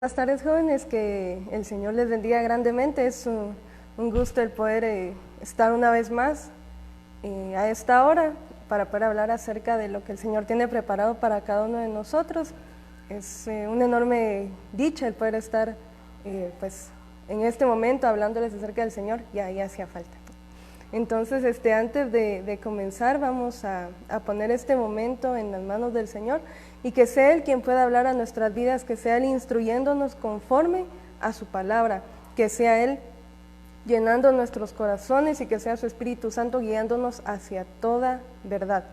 Buenas tardes, jóvenes, que el Señor les bendiga grandemente. Es un gusto el poder estar una vez más a esta hora para poder hablar acerca de lo que el Señor tiene preparado para cada uno de nosotros. Es una enorme dicha el poder estar pues en este momento hablándoles acerca del Señor. Ya hacía falta. Entonces, antes de comenzar, vamos a poner este momento en las manos del Señor y que sea Él quien pueda hablar a nuestras vidas, que sea Él instruyéndonos conforme a su palabra, que sea Él llenando nuestros corazones y que sea su Espíritu Santo guiándonos hacia toda verdad.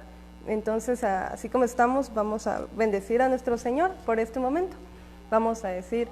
Entonces, así como estamos, vamos a bendecir a nuestro Señor por este momento. Vamos a decir: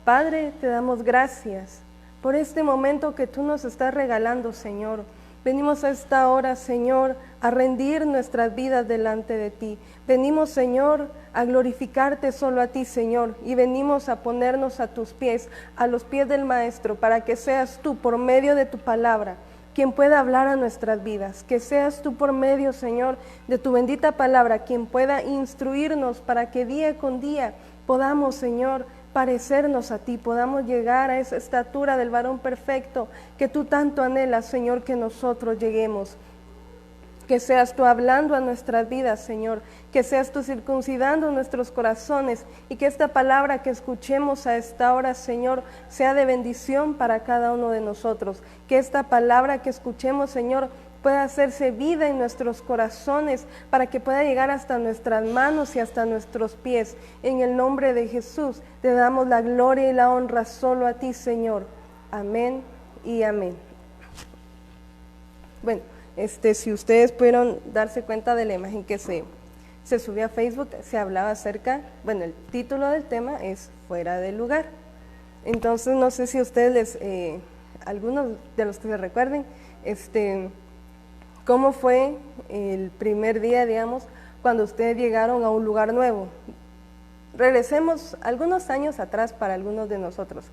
Padre, te damos gracias por este momento que tú nos estás regalando, Señor. Venimos a esta hora, Señor, a rendir nuestras vidas delante de ti. Venimos, Señor, a glorificarte solo a ti, Señor, y venimos a ponernos a tus pies, a los pies del Maestro, para que seas tú, por medio de tu palabra, quien pueda hablar a nuestras vidas, que seas tú por medio, Señor, de tu bendita palabra, quien pueda instruirnos para que día con día podamos, Señor, parecernos a ti, podamos llegar a esa estatura del varón perfecto que tú tanto anhelas, Señor, que nosotros lleguemos. Que seas tú hablando a nuestras vidas, Señor, que seas tú circuncidando nuestros corazones y que esta palabra que escuchemos a esta hora, Señor, sea de bendición para cada uno de nosotros. Que esta palabra que escuchemos, Señor, pueda hacerse vida en nuestros corazones para que pueda llegar hasta nuestras manos y hasta nuestros pies. En el nombre de Jesús te damos la gloria y la honra solo a ti, Señor. Amén y amén. Bueno, si ustedes pudieron darse cuenta de la imagen que se subió a Facebook, se hablaba acerca, bueno, el título del tema es Fuera del Lugar. Entonces, no sé si ustedes, algunos de los que se recuerden, ¿cómo fue el primer día, digamos, cuando ustedes llegaron a un lugar nuevo? Regresemos algunos años atrás para algunos de nosotros.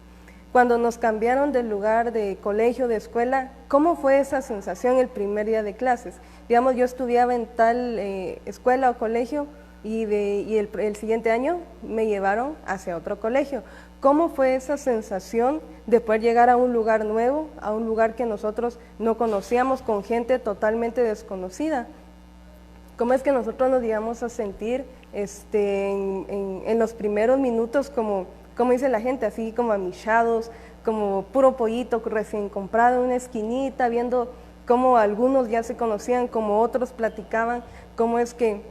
Cuando nos cambiaron del lugar de colegio, de escuela, ¿cómo fue esa sensación el primer día de clases? Digamos, yo estudiaba en tal escuela o colegio y el siguiente año me llevaron hacia otro colegio. ¿Cómo fue esa sensación de poder llegar a un lugar nuevo, a un lugar que nosotros no conocíamos, con gente totalmente desconocida? ¿Cómo es que nosotros nos llegamos a sentir en los primeros minutos como dice la gente, así como amichados, como puro pollito recién comprado en una esquinita, viendo cómo algunos ya se conocían, como otros platicaban, cómo es que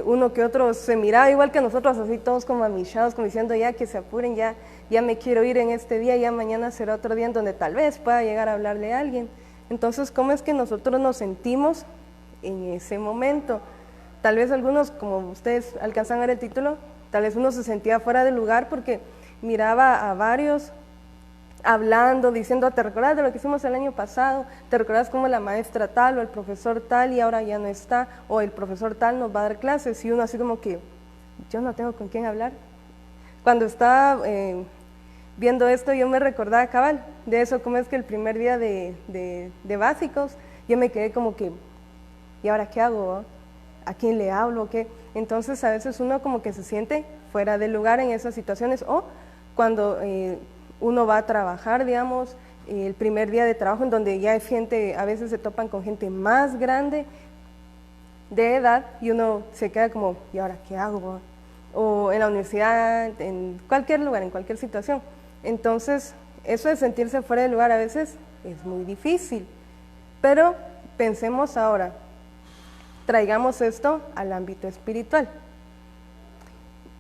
uno que otro se miraba igual que nosotros, así todos como amichados, como diciendo ya que se apuren, ya me quiero ir en este día, ya mañana será otro día en donde tal vez pueda llegar a hablarle a alguien. Entonces, ¿cómo es que nosotros nos sentimos en ese momento? Tal vez algunos, como ustedes alcanzan a ver el título, tal vez uno se sentía fuera de lugar porque miraba a varios hablando, diciendo: ¿te recuerdas de lo que hicimos el año pasado? ¿Te recuerdas cómo la maestra tal o el profesor tal y ahora ya no está? O el profesor tal nos va a dar clases, y uno así como que yo no tengo con quién hablar. Cuando estaba viendo esto, yo me recordaba cabal de eso, cómo es que el primer día de básicos yo me quedé como que, ¿y ahora qué hago? ¿A quién le hablo? ¿Qué? Entonces a veces uno como que se siente fuera de lugar en esas situaciones, o cuando uno va a trabajar, digamos, el primer día de trabajo en donde ya hay gente, a veces se topan con gente más grande de edad y uno se queda como, ¿y ahora qué hago? O en la universidad, en cualquier lugar, en cualquier situación. Entonces, eso de sentirse fuera de lugar a veces es muy difícil, pero pensemos ahora, traigamos esto al ámbito espiritual.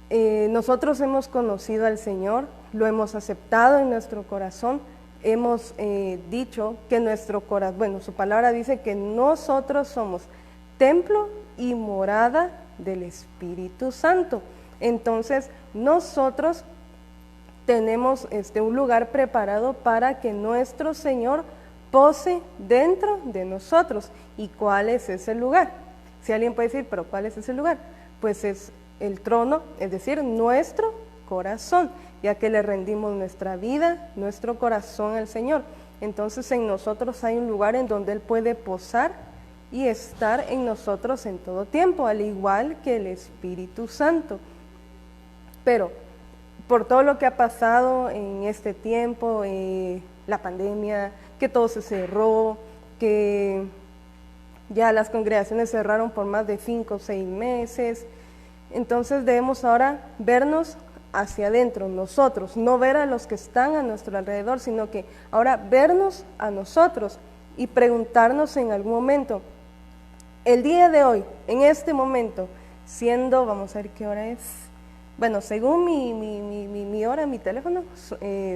Nosotros hemos conocido al Señor, lo hemos aceptado en nuestro corazón, hemos dicho que nuestro corazón, bueno, su palabra dice que nosotros somos templo y morada del Espíritu Santo. Entonces, nosotros tenemos un lugar preparado para que nuestro Señor pose dentro de nosotros. ¿Y cuál es ese lugar? Si alguien puede decir, ¿pero cuál es ese lugar? Pues es el trono, es decir, nuestro corazón, ya que le rendimos nuestra vida, nuestro corazón al Señor. Entonces en nosotros hay un lugar en donde Él puede posar y estar en nosotros en todo tiempo, al igual que el Espíritu Santo. Pero por todo lo que ha pasado en este tiempo, la pandemia, que todo se cerró, que ya las congregaciones cerraron por más de 5 o 6 meses. Entonces debemos ahora vernos hacia adentro, nosotros, no ver a los que están a nuestro alrededor, sino que ahora vernos a nosotros y preguntarnos en algún momento, el día de hoy, en este momento, siendo, vamos a ver qué hora es, bueno, según mi hora, mi teléfono,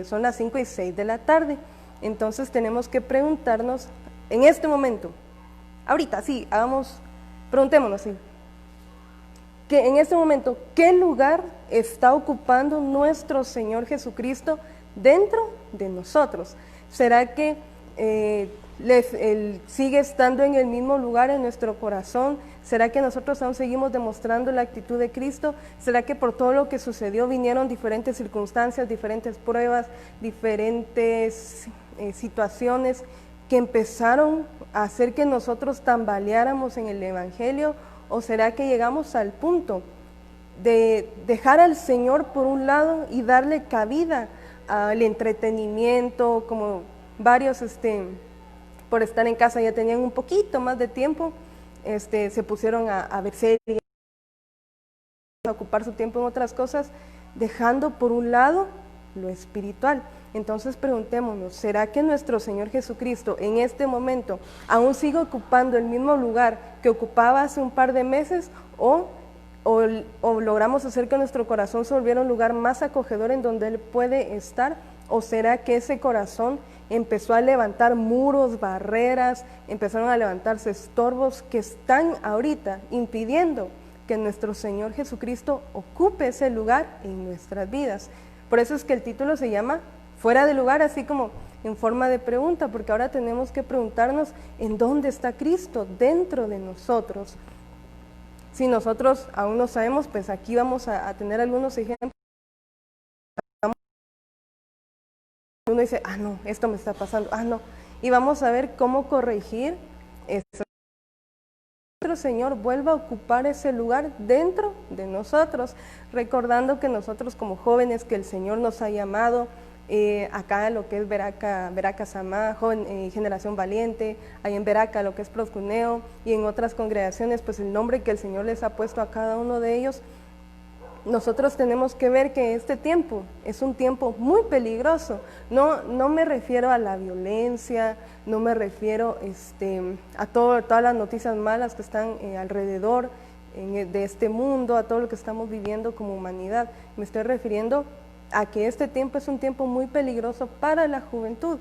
son las 5:06 de la tarde, entonces tenemos que preguntarnos en este momento, ahorita, sí, preguntémonos, sí, que en este momento, ¿qué lugar está ocupando nuestro Señor Jesucristo dentro de nosotros? ¿Será que Él sigue estando en el mismo lugar en nuestro corazón? ¿Será que nosotros aún seguimos demostrando la actitud de Cristo? ¿Será que por todo lo que sucedió vinieron diferentes circunstancias, diferentes pruebas, diferentes situaciones que empezaron a hacer que nosotros tambaleáramos en el Evangelio? ¿O será que llegamos al punto de dejar al Señor por un lado y darle cabida al entretenimiento, como varios por estar en casa ya tenían un poquito más de tiempo, se pusieron a ver series, a ocupar su tiempo en otras cosas, dejando por un lado lo espiritual? Entonces preguntémonos, ¿será que nuestro Señor Jesucristo en este momento aún sigue ocupando el mismo lugar que ocupaba hace un par de meses o logramos hacer que nuestro corazón se volviera un lugar más acogedor en donde Él puede estar? ¿O será que ese corazón empezó a levantar muros, barreras, empezaron a levantarse estorbos que están ahorita impidiendo que nuestro Señor Jesucristo ocupe ese lugar en nuestras vidas? Por eso es que el título se llama Fuera de lugar, así como en forma de pregunta, porque ahora tenemos que preguntarnos en dónde está Cristo dentro de nosotros. Si nosotros aún no sabemos, pues aquí vamos a tener algunos ejemplos. Uno dice, no, esto me está pasando, no. Y vamos a ver cómo corregir eso. Nuestro Señor vuelva a ocupar ese lugar dentro de nosotros, recordando que nosotros como jóvenes que el Señor nos ha llamado, acá en lo que es Veraca Samá, Generación Valiente, ahí en Veraca lo que es Proscuneo y en otras congregaciones, pues el nombre que el Señor les ha puesto a cada uno de ellos. Nosotros tenemos que ver que este tiempo es un tiempo muy peligroso. No me refiero a la violencia, no me refiero a todas las noticias malas que están alrededor de este mundo, a todo lo que estamos viviendo como humanidad. Me estoy refiriendo a que este tiempo es un tiempo muy peligroso para la juventud,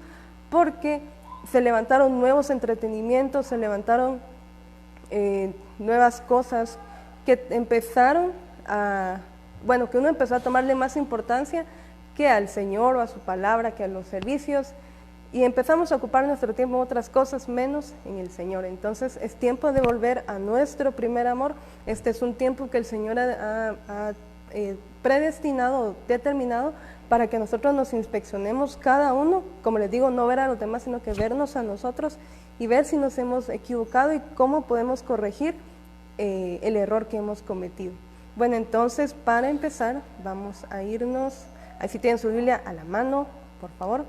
porque se levantaron nuevos entretenimientos, se levantaron nuevas cosas que empezaron que uno empezó a tomarle más importancia que al Señor o a su palabra, que a los servicios, y empezamos a ocupar nuestro tiempo en otras cosas menos en el Señor. Entonces es tiempo de volver a nuestro primer amor. Este es un tiempo que el Señor ha predestinado, determinado, para que nosotros nos inspeccionemos cada uno, como les digo, no ver a los demás, sino que vernos a nosotros y ver si nos hemos equivocado y cómo podemos corregir el error que hemos cometido. Bueno, entonces para empezar vamos a irnos, ahí si tienen su Biblia a la mano, por favor.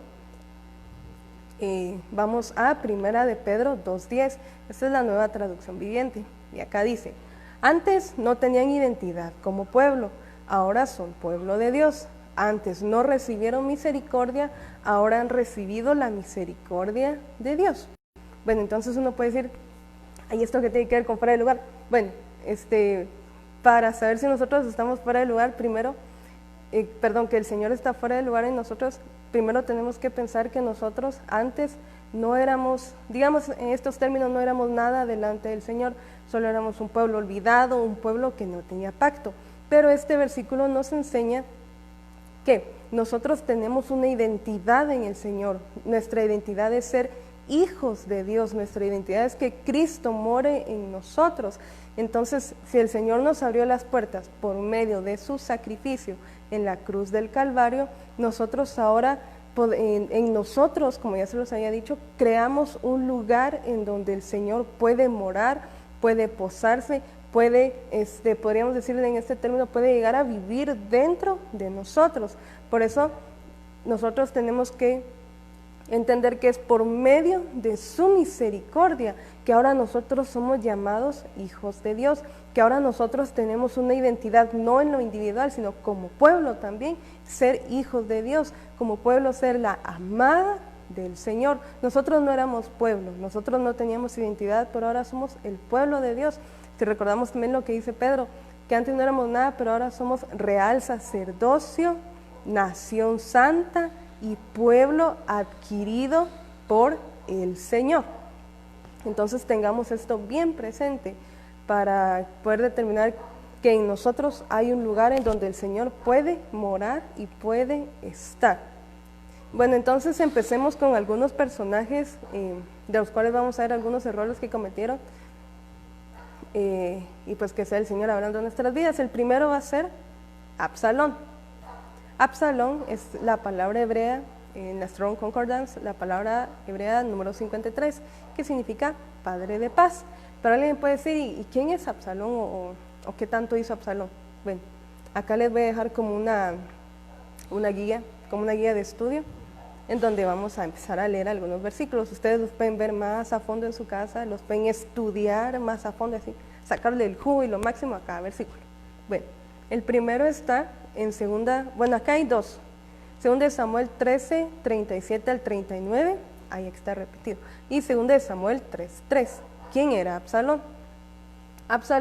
Vamos a Primera de Pedro 2:10, esta es la Nueva Traducción Viviente, y acá dice: antes no tenían identidad como pueblo, ahora son pueblo de Dios. Antes no recibieron misericordia, ahora han recibido la misericordia de Dios. Bueno, entonces uno puede decir, ¿y esto qué tiene que ver con fuera de lugar? Bueno, para saber si nosotros estamos fuera de lugar, primero, que el Señor está fuera de lugar en nosotros, primero tenemos que pensar que nosotros antes no éramos, digamos en estos términos, no éramos nada delante del Señor, solo éramos un pueblo olvidado, un pueblo que no tenía pacto. Pero este versículo nos enseña que nosotros tenemos una identidad en el Señor. Nuestra identidad es ser hijos de Dios, nuestra identidad es que Cristo more en nosotros. Entonces, si el Señor nos abrió las puertas por medio de su sacrificio en la cruz del Calvario, nosotros ahora, en nosotros, como ya se los había dicho, creamos un lugar en donde el Señor puede morar, puede posarse, puede, podríamos decirle en este término, puede llegar a vivir dentro de nosotros. Por eso nosotros tenemos que entender que es por medio de su misericordia que ahora nosotros somos llamados hijos de Dios, que ahora nosotros tenemos una identidad no en lo individual, sino como pueblo también, ser hijos de Dios, como pueblo ser la amada del Señor. Nosotros no éramos pueblo, nosotros no teníamos identidad, pero ahora somos el pueblo de Dios. Si recordamos también lo que dice Pedro, que antes no éramos nada, pero ahora somos real sacerdocio, nación santa y pueblo adquirido por el Señor. Entonces tengamos esto bien presente para poder determinar que en nosotros hay un lugar en donde el Señor puede morar y puede estar. Bueno, entonces empecemos con algunos personajes de los cuales vamos a ver algunos errores que cometieron y pues que sea el Señor hablando de nuestras vidas. El primero va a ser Absalón. Absalón es la palabra hebrea en la Strong Concordance, la palabra hebrea número 53, que significa padre de paz. Pero alguien puede decir, ¿y quién es Absalón o qué tanto hizo Absalón? Bueno, acá les voy a dejar como una guía, como una guía de estudio, en donde vamos a empezar a leer algunos versículos. Ustedes los pueden ver más a fondo en su casa, los pueden estudiar más a fondo, así, sacarle el jugo y lo máximo a cada versículo. Bueno, el primero está en acá hay dos. Segunda de Samuel 13, 37 al 39, ahí está repetido. Y segunda de Samuel 3, 3. ¿Quién era Absalón?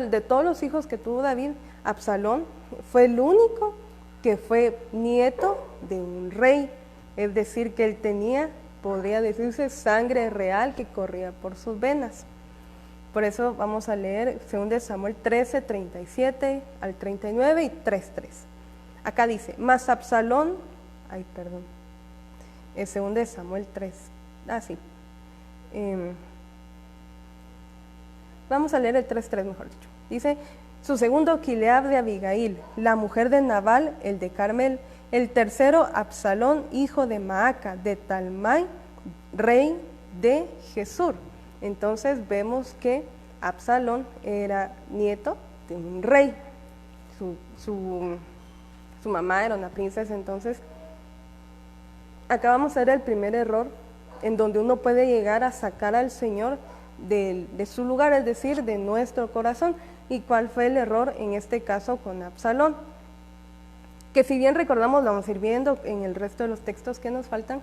De todos los hijos que tuvo David, Absalón fue el único que fue nieto de un rey. Es decir, que él tenía, podría decirse, sangre real que corría por sus venas. Por eso vamos a leer 2 Samuel 13, 37 al 39 y 3, 3. Acá dice, mas Absalón, es 2 Samuel 3, vamos a leer el 3, 3 mejor dicho. Dice, su segundo Kileab de Abigail, la mujer de Nabal, el de Carmel. El tercero, Absalón, hijo de Maaca, de Talmai, rey de Gesur. Entonces vemos que Absalón era nieto de un rey. Su mamá era una princesa. Entonces, acá vamos a ver el primer error en donde uno puede llegar a sacar al Señor de su lugar, es decir, de nuestro corazón. ¿Y cuál fue el error en este caso con Absalón? Que si bien recordamos, lo vamos a ir viendo en el resto de los textos que nos faltan,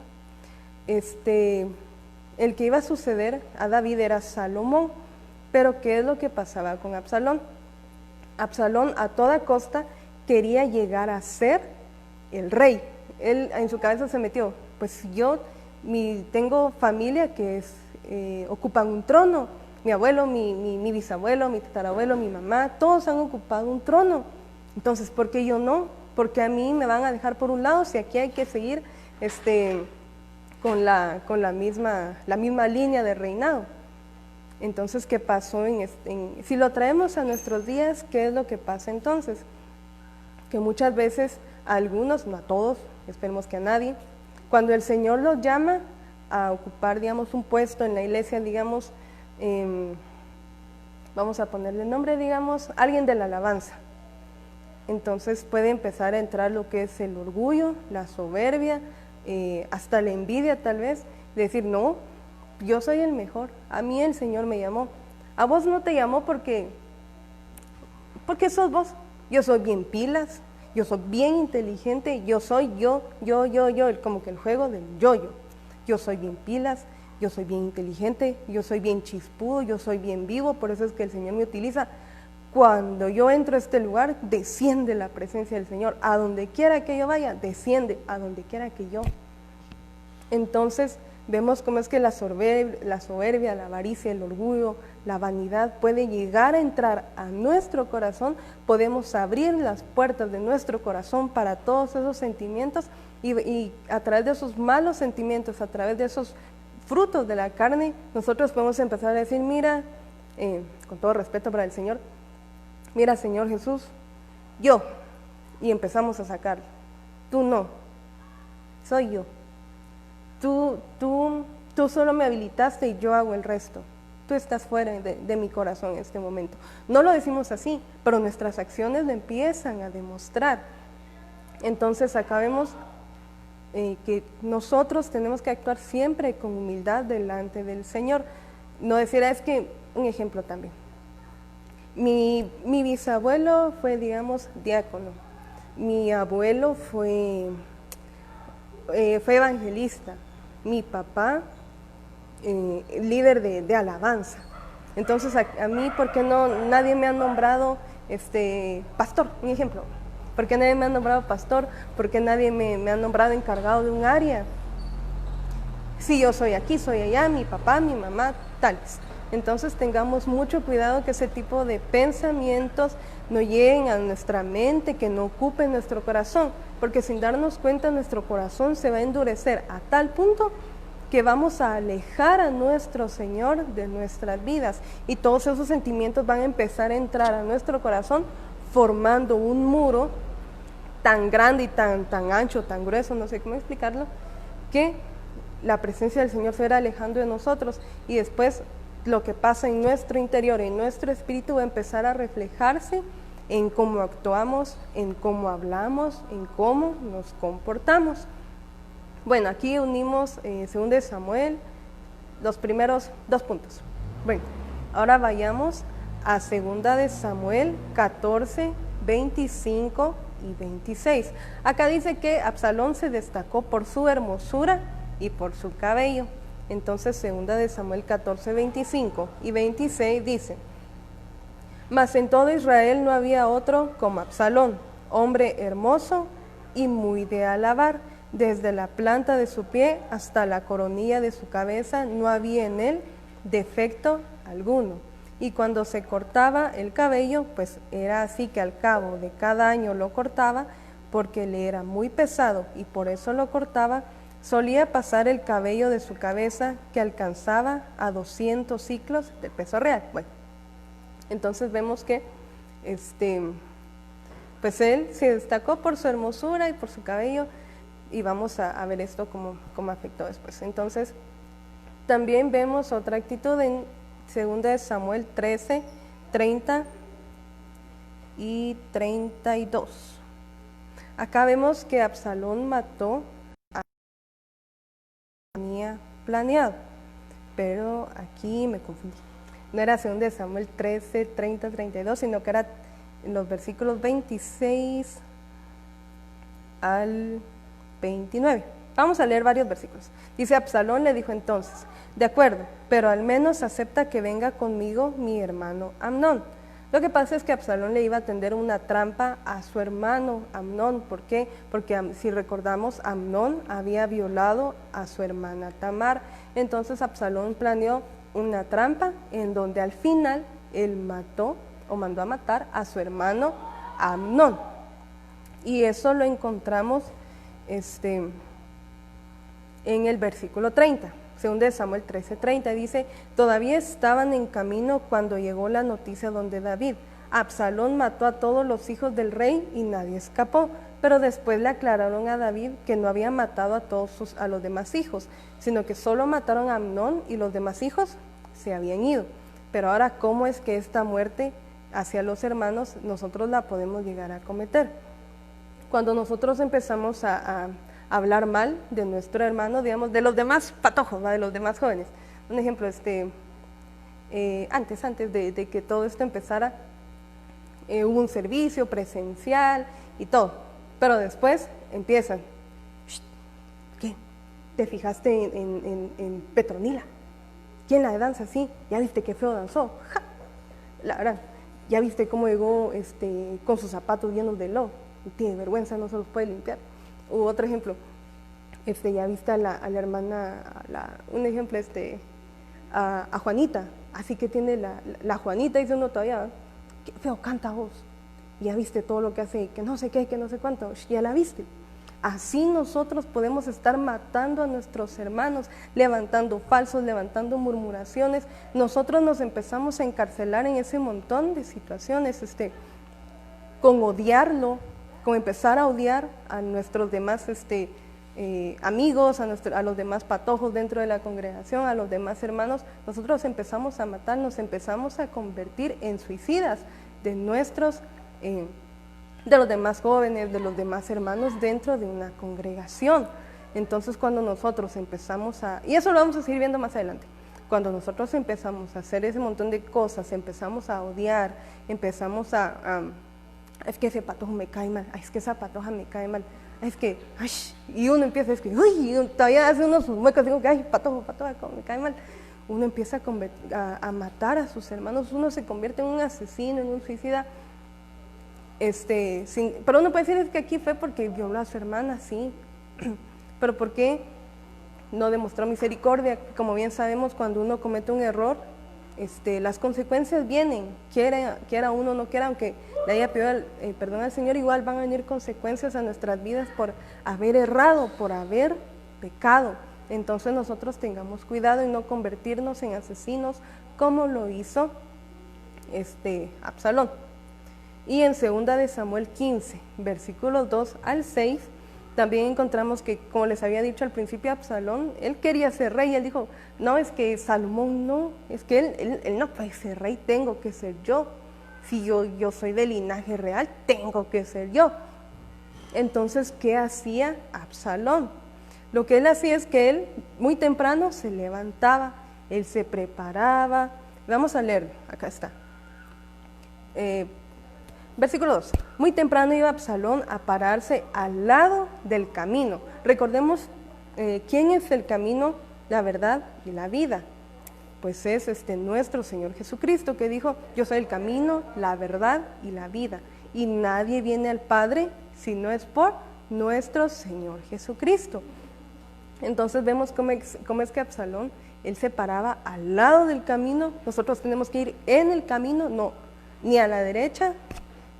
el que iba a suceder a David era Salomón, pero ¿qué es lo que pasaba con Absalón? Absalón a toda costa quería llegar a ser el rey. Él en su cabeza se metió, pues yo tengo familia que ocupan un trono, mi abuelo, mi bisabuelo, mi tatarabuelo, mi mamá, todos han ocupado un trono, entonces ¿por qué yo no? Porque a mí me van a dejar por un lado si aquí hay que seguir con la misma línea de reinado. Entonces, ¿qué pasó si lo traemos a nuestros días? ¿Qué es lo que pasa entonces? Que muchas veces a algunos, no a todos, esperemos que a nadie, cuando el Señor los llama a ocupar, digamos, un puesto en la iglesia, digamos, vamos a ponerle nombre, digamos, alguien de la alabanza. Entonces puede empezar a entrar lo que es el orgullo, la soberbia, hasta la envidia tal vez, decir, no, yo soy el mejor, a mí el Señor me llamó, a vos no te llamó porque sos vos, yo soy bien pilas, yo soy bien inteligente, yo soy yo, como que el juego del yo soy bien pilas, yo soy bien inteligente, yo soy bien chispudo, yo soy bien vivo, por eso es que el Señor me utiliza. Cuando yo entro a este lugar, desciende la presencia del Señor. A donde quiera que yo vaya, desciende a donde quiera que yo. Entonces, vemos cómo es que la soberbia, la avaricia, el orgullo, la vanidad puede llegar a entrar a nuestro corazón. Podemos abrir las puertas de nuestro corazón para todos esos sentimientos y a través de esos malos sentimientos, a través de esos frutos de la carne, nosotros podemos empezar a decir, mira, con todo respeto para el Señor, mira, Señor Jesús, yo, y empezamos a sacar, tú no, soy yo, tú solo me habilitaste y yo hago el resto, tú estás fuera de mi corazón en este momento. No lo decimos así, pero nuestras acciones lo empiezan a demostrar. Entonces acá vemos que nosotros tenemos que actuar siempre con humildad delante del Señor. No decir, es que, un ejemplo también, mi bisabuelo fue, digamos, diácono, mi abuelo fue evangelista, mi papá líder de alabanza. Entonces a mí, ¿por qué no nadie me ha nombrado pastor? Un ejemplo. ¿Por qué nadie me ha nombrado pastor? ¿Por qué nadie me ha nombrado encargado de un área? Si yo soy aquí, soy allá, mi papá, mi mamá, tales. Entonces tengamos mucho cuidado que ese tipo de pensamientos no lleguen a nuestra mente, que no ocupen nuestro corazón, porque sin darnos cuenta nuestro corazón se va a endurecer a tal punto que vamos a alejar a nuestro Señor de nuestras vidas y todos esos sentimientos van a empezar a entrar a nuestro corazón formando un muro tan grande y tan ancho, tan grueso, no sé cómo explicarlo, que la presencia del Señor se irá alejando de nosotros y después lo que pasa en nuestro interior, en nuestro espíritu va a empezar a reflejarse en cómo actuamos, en cómo hablamos, en cómo nos comportamos. Bueno, aquí unimos 2 Samuel, los primeros 2 puntos. Bueno, ahora vayamos a 2 Samuel 14, 25 y 26. Acá dice que Absalón se destacó por su hermosura y por su cabello. Entonces 2 Samuel 14, 25 y 26 dice: mas en todo Israel no había otro como Absalón, hombre hermoso y muy de alabar. Desde la planta de su pie hasta la coronilla de su cabeza no había en él defecto alguno. Y cuando se cortaba el cabello, pues era así que al cabo de cada año lo cortaba, porque le era muy pesado y por eso lo cortaba, solía pasar el cabello de su cabeza que alcanzaba a 200 ciclos de peso real. Bueno, entonces vemos que pues él se destacó por su hermosura y por su cabello, y vamos a ver esto cómo afectó después. Entonces, también vemos otra actitud en 2 Samuel 13, 30 y 32. Acá vemos que Absalón mató a tenía planeado, pero aquí me confundí. No era 2 Samuel 13, 30, 32, sino que era en los versículos 26 al 29. Vamos a leer varios versículos. Dice: Absalón le dijo entonces: de acuerdo, pero al menos acepta que venga conmigo mi hermano Amnón. Lo que pasa es que Absalón le iba a tender una trampa a su hermano Amnón. ¿Por qué? Porque si recordamos, Amnón había violado a su hermana Tamar. Entonces Absalón planeó una trampa en donde al final él mató o mandó a matar a su hermano Amnón. Y eso lo encontramos en el versículo 30, 2 Samuel 13:30, dice: todavía estaban en camino cuando llegó la noticia donde David. Absalón mató a todos los hijos del rey y nadie escapó, pero después le aclararon a David que no había matado a los demás hijos, sino que solo mataron a Amnón y los demás hijos se habían ido. Pero ahora, ¿cómo es que esta muerte hacia los hermanos nosotros la podemos llegar a cometer? Cuando nosotros empezamos a hablar mal de nuestro hermano, digamos, de los demás patojos, ¿va? De los demás jóvenes. Un ejemplo, antes de que todo esto empezara, hubo un servicio presencial y todo, pero después empiezan: ¿qué? ¿Te fijaste en Petronila? ¿Quién la danza así? ¿Ya viste qué feo danzó? ¡Ja! La verdad, ¿ya viste cómo llegó con sus zapatos llenos de lodo? Tiene vergüenza, no se los puede limpiar. U otro ejemplo, ya viste a la hermana, un ejemplo, a Juanita, así que tiene la Juanita, dice uno todavía: qué feo canta vos, ya viste todo lo que hace, que no sé qué, que no sé cuánto, ya la viste. Así nosotros podemos estar matando a nuestros hermanos, levantando falsos, levantando murmuraciones. Nosotros nos empezamos a encarcelar en ese montón de situaciones, con odiarlo, con empezar a odiar a nuestros demás amigos, a los demás patojos dentro de la congregación, a los demás hermanos, nosotros empezamos a matar, nos empezamos a convertir en suicidas de los demás jóvenes, de los demás hermanos dentro de una congregación. Entonces cuando nosotros empezamos y eso lo vamos a seguir viendo más adelante, cuando nosotros empezamos a hacer ese montón de cosas, empezamos a odiar, empezamos es que ese patojo me cae mal, es que esa patoja me cae mal, es que, y uno empieza, y todavía hace unos muecos, digo que, patoja, me cae mal. Uno empieza a matar a sus hermanos, uno se convierte en un asesino, en un suicida. Pero uno puede decir, es que aquí fue porque violó a su hermana, sí, pero ¿por qué no demostró misericordia? Como bien sabemos, cuando uno comete un error, las consecuencias vienen, quiera uno o no quiera, aunque le haya pedido perdón al Señor, igual van a venir consecuencias a nuestras vidas por haber errado, por haber pecado. Entonces nosotros tengamos cuidado y no convertirnos en asesinos como lo hizo Absalón. Y en 2 de Samuel 15, versículos 2 al 6, también encontramos que, como les había dicho al principio, Absalón, él quería ser rey, él dijo, no, es que Salomón no, es que él no puede ser rey, tengo que ser yo. Si yo soy de linaje real, tengo que ser yo. Entonces, ¿qué hacía Absalón? Lo que él hacía es que él muy temprano se levantaba, él se preparaba. Vamos a leer, acá está. Versículo 2. Muy temprano iba Absalón a pararse al lado del camino. Recordemos quién es el camino, la verdad y la vida. Pues es nuestro Señor Jesucristo, que dijo, yo soy el camino, la verdad y la vida. Y nadie viene al Padre si no es por nuestro Señor Jesucristo. Entonces vemos cómo es que Absalón, él se paraba al lado del camino. Nosotros tenemos que ir en el camino, no, ni a la derecha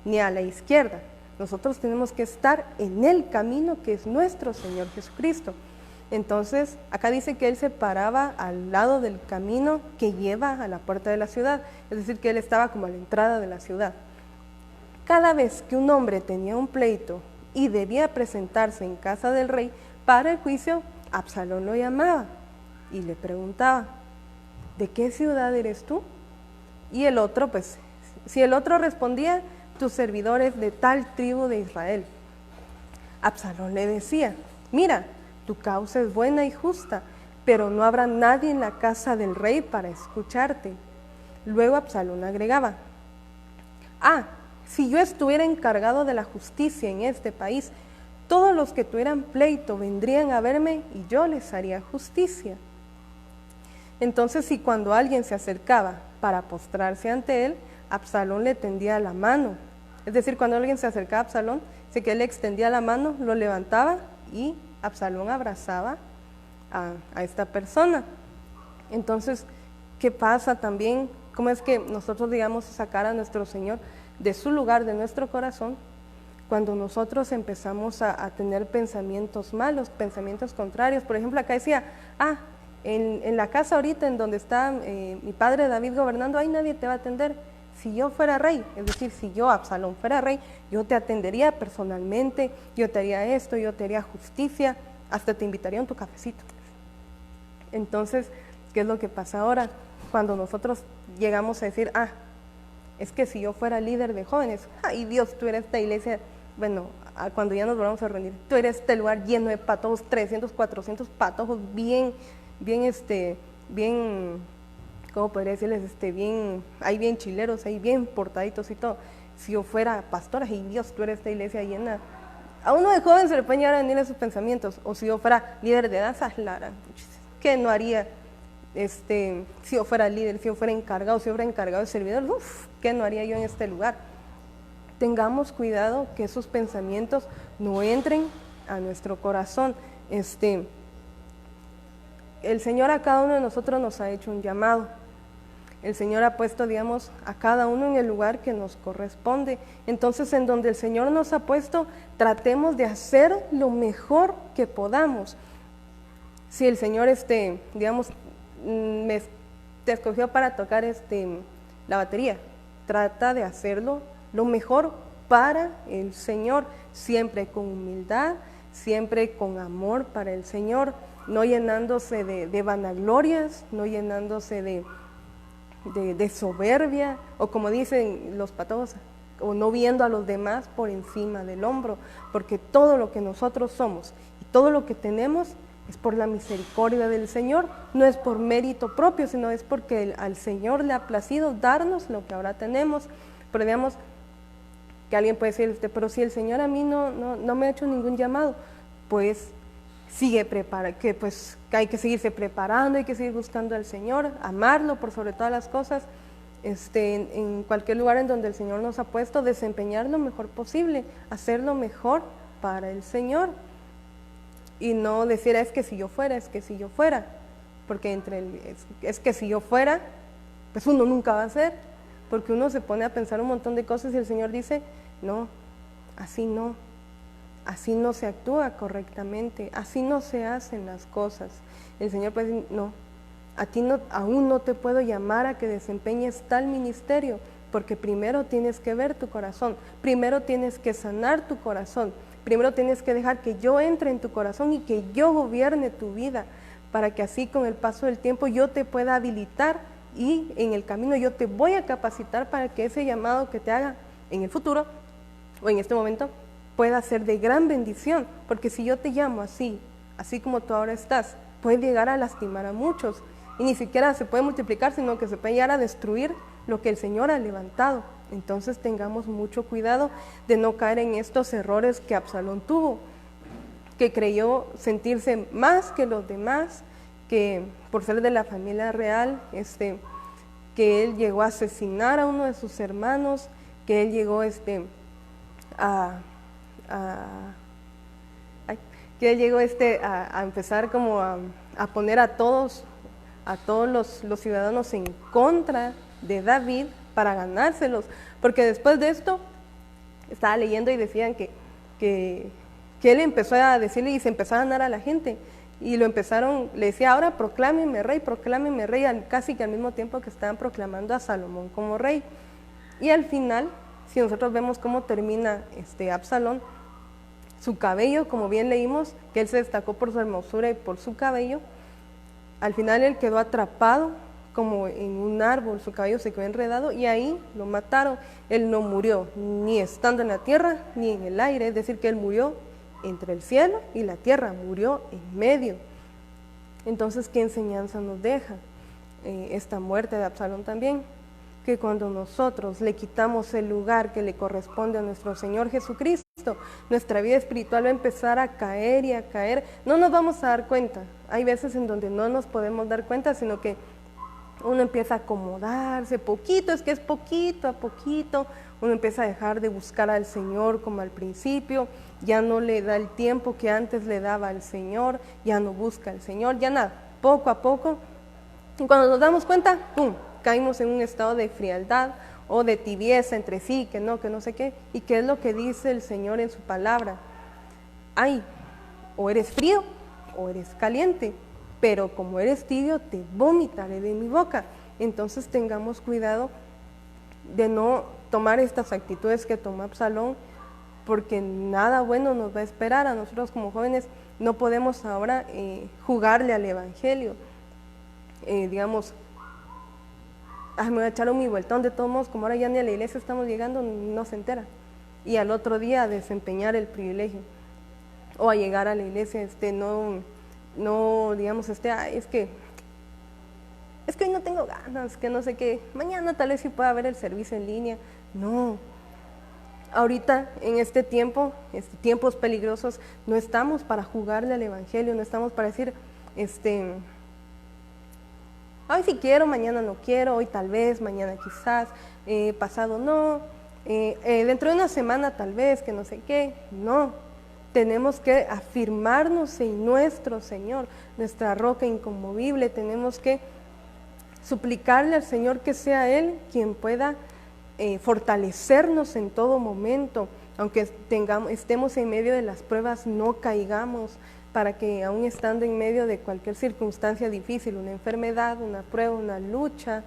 ni a la izquierda. Nosotros tenemos que estar en el camino que es nuestro Señor Jesucristo. Entonces, acá dice que él se paraba al lado del camino que lleva a la puerta de la ciudad, es decir, que él estaba como a la entrada de la ciudad. Cada vez que un hombre tenía un pleito y debía presentarse en casa del rey para el juicio, Absalón lo llamaba y le preguntaba, ¿de qué ciudad eres tú? Y el otro, pues, si el otro respondía, tus servidores de tal tribu de Israel. Absalón le decía, mira, tu causa es buena y justa, pero no habrá nadie en la casa del rey para escucharte. Luego Absalón agregaba, si yo estuviera encargado de la justicia en este país, todos los que tuvieran pleito vendrían a verme y yo les haría justicia. Entonces, si cuando alguien se acercaba para postrarse ante él, Absalón le tendía la mano. Es decir, cuando alguien se acercaba a Absalón, sé que él le extendía la mano, lo levantaba y Absalón abrazaba a esta persona. Entonces, ¿qué pasa también? ¿Cómo es que nosotros, digamos, sacar a nuestro Señor de su lugar, de nuestro corazón, cuando nosotros empezamos a tener pensamientos malos, pensamientos contrarios? Por ejemplo, acá decía, en la casa ahorita en donde está mi padre David gobernando, ahí nadie te va a atender. Si yo fuera rey, es decir, si yo, Absalón, fuera rey, yo te atendería personalmente, yo te haría esto, yo te haría justicia, hasta te invitaría a tu cafecito. Entonces, ¿qué es lo que pasa ahora? Cuando nosotros llegamos a decir, es que si yo fuera líder de jóvenes, ay Dios, tú eres esta iglesia, bueno, cuando ya nos volvamos a reunir, tú eres este lugar lleno de patojos, 300, 400 patojos, bien, ¿cómo podría decirles? Hay bien chileros, hay bien portaditos y todo. Si yo fuera pastora, ay Dios, tú eres esta iglesia llena. A uno de joven se le pueden llegar a venir esos pensamientos. O si yo fuera líder de danza, ¿qué no haría? Si yo fuera líder, si yo fuera encargado, de servidor, ¿qué no haría yo en este lugar? Tengamos cuidado que esos pensamientos no entren a nuestro corazón. El Señor a cada uno de nosotros nos ha hecho un llamado. El Señor ha puesto, digamos, a cada uno en el lugar que nos corresponde. Entonces, en donde el Señor nos ha puesto, tratemos de hacer lo mejor que podamos. Si el Señor, digamos, te escogió para tocar la batería, trata de hacerlo lo mejor para el Señor, siempre con humildad, siempre con amor para el Señor, no llenándose de vanaglorias, no llenándose de soberbia, o como dicen los patos, o no viendo a los demás por encima del hombro, porque todo lo que nosotros somos y todo lo que tenemos es por la misericordia del Señor, no es por mérito propio, sino es porque al Señor le ha placido darnos lo que ahora tenemos. Pero digamos que alguien puede decir, pero si el Señor a mí no me ha hecho ningún llamado, pues que hay que seguirse preparando, hay que seguir buscando al Señor, amarlo por sobre todas las cosas, en cualquier lugar en donde el Señor nos ha puesto, desempeñar lo mejor posible, hacer lo mejor para el Señor, y no decir es que si yo fuera, porque es que si yo fuera, pues uno nunca va a hacer, porque uno se pone a pensar un montón de cosas y el Señor dice, no, así no se actúa correctamente, así no se hacen las cosas. El Señor puede decir, no, aún no te puedo llamar a que desempeñes tal ministerio, porque primero tienes que ver tu corazón, primero tienes que sanar tu corazón, primero tienes que dejar que yo entre en tu corazón y que yo gobierne tu vida, para que así con el paso del tiempo yo te pueda habilitar y en el camino yo te voy a capacitar para que ese llamado que te haga en el futuro o en este momento pueda ser de gran bendición, porque si yo te llamo así como tú ahora estás, puede llegar a lastimar a muchos y ni siquiera se puede multiplicar, sino que se puede llegar a destruir lo que el Señor ha levantado. Entonces tengamos mucho cuidado de no caer en estos errores que Absalón tuvo, que creyó sentirse más que los demás, que por ser de la familia real, que él llegó a asesinar a uno de sus hermanos, que él llegó a empezar como a poner a todos los ciudadanos en contra de David para ganárselos, porque después de esto estaba leyendo y decían que él empezó a decirle y se empezó a ganar a la gente, y le decía, ahora proclámeme rey, casi que al mismo tiempo que estaban proclamando a Salomón como rey. Y al final, si nosotros vemos cómo termina Absalón, su cabello, como bien leímos, que él se destacó por su hermosura y por su cabello, al final él quedó atrapado como en un árbol, su cabello se quedó enredado y ahí lo mataron. Él no murió ni estando en la tierra ni en el aire, es decir, que él murió entre el cielo y la tierra, murió en medio. Entonces, ¿qué enseñanza nos deja esta muerte de Absalón también? Que cuando nosotros le quitamos el lugar que le corresponde a nuestro Señor Jesucristo, nuestra vida espiritual va a empezar a caer y a caer. No nos vamos a dar cuenta. Hay veces en donde no nos podemos dar cuenta, sino que uno empieza a acomodarse poquito, es que es poquito a poquito, uno empieza a dejar de buscar al Señor como al principio, ya no le da el tiempo que antes le daba al Señor, ya no busca al Señor, ya nada, poco a poco, y cuando nos damos cuenta, ¡pum!, caímos en un estado de frialdad o de tibieza entre sí, que no sé qué, y qué es lo que dice el Señor en su palabra. Ay, o eres frío o eres caliente, pero como eres tibio te vomitaré de mi boca. Entonces tengamos cuidado de no tomar estas actitudes que tomó Absalón, porque nada bueno nos va a esperar. A nosotros como jóvenes no podemos ahora jugarle al evangelio, digamos, me voy a echar mi vueltón, de todos modos, como ahora ya ni a la iglesia estamos llegando, no se entera, y al otro día a desempeñar el privilegio, o a llegar a la iglesia, no digamos, es que hoy no tengo ganas, que no sé qué, mañana tal vez sí pueda haber el servicio en línea. No, ahorita en este tiempo, tiempos peligrosos, no estamos para jugarle al evangelio, no estamos para decir, hoy sí quiero, mañana no quiero, hoy tal vez, mañana quizás, pasado no, dentro de una semana tal vez, que no sé qué. No, tenemos que afirmarnos en nuestro Señor, nuestra roca inconmovible. Tenemos que suplicarle al Señor que sea Él quien pueda fortalecernos en todo momento, aunque estemos en medio de las pruebas, no caigamos, para que aún estando en medio de cualquier circunstancia difícil, una enfermedad, una prueba, una lucha,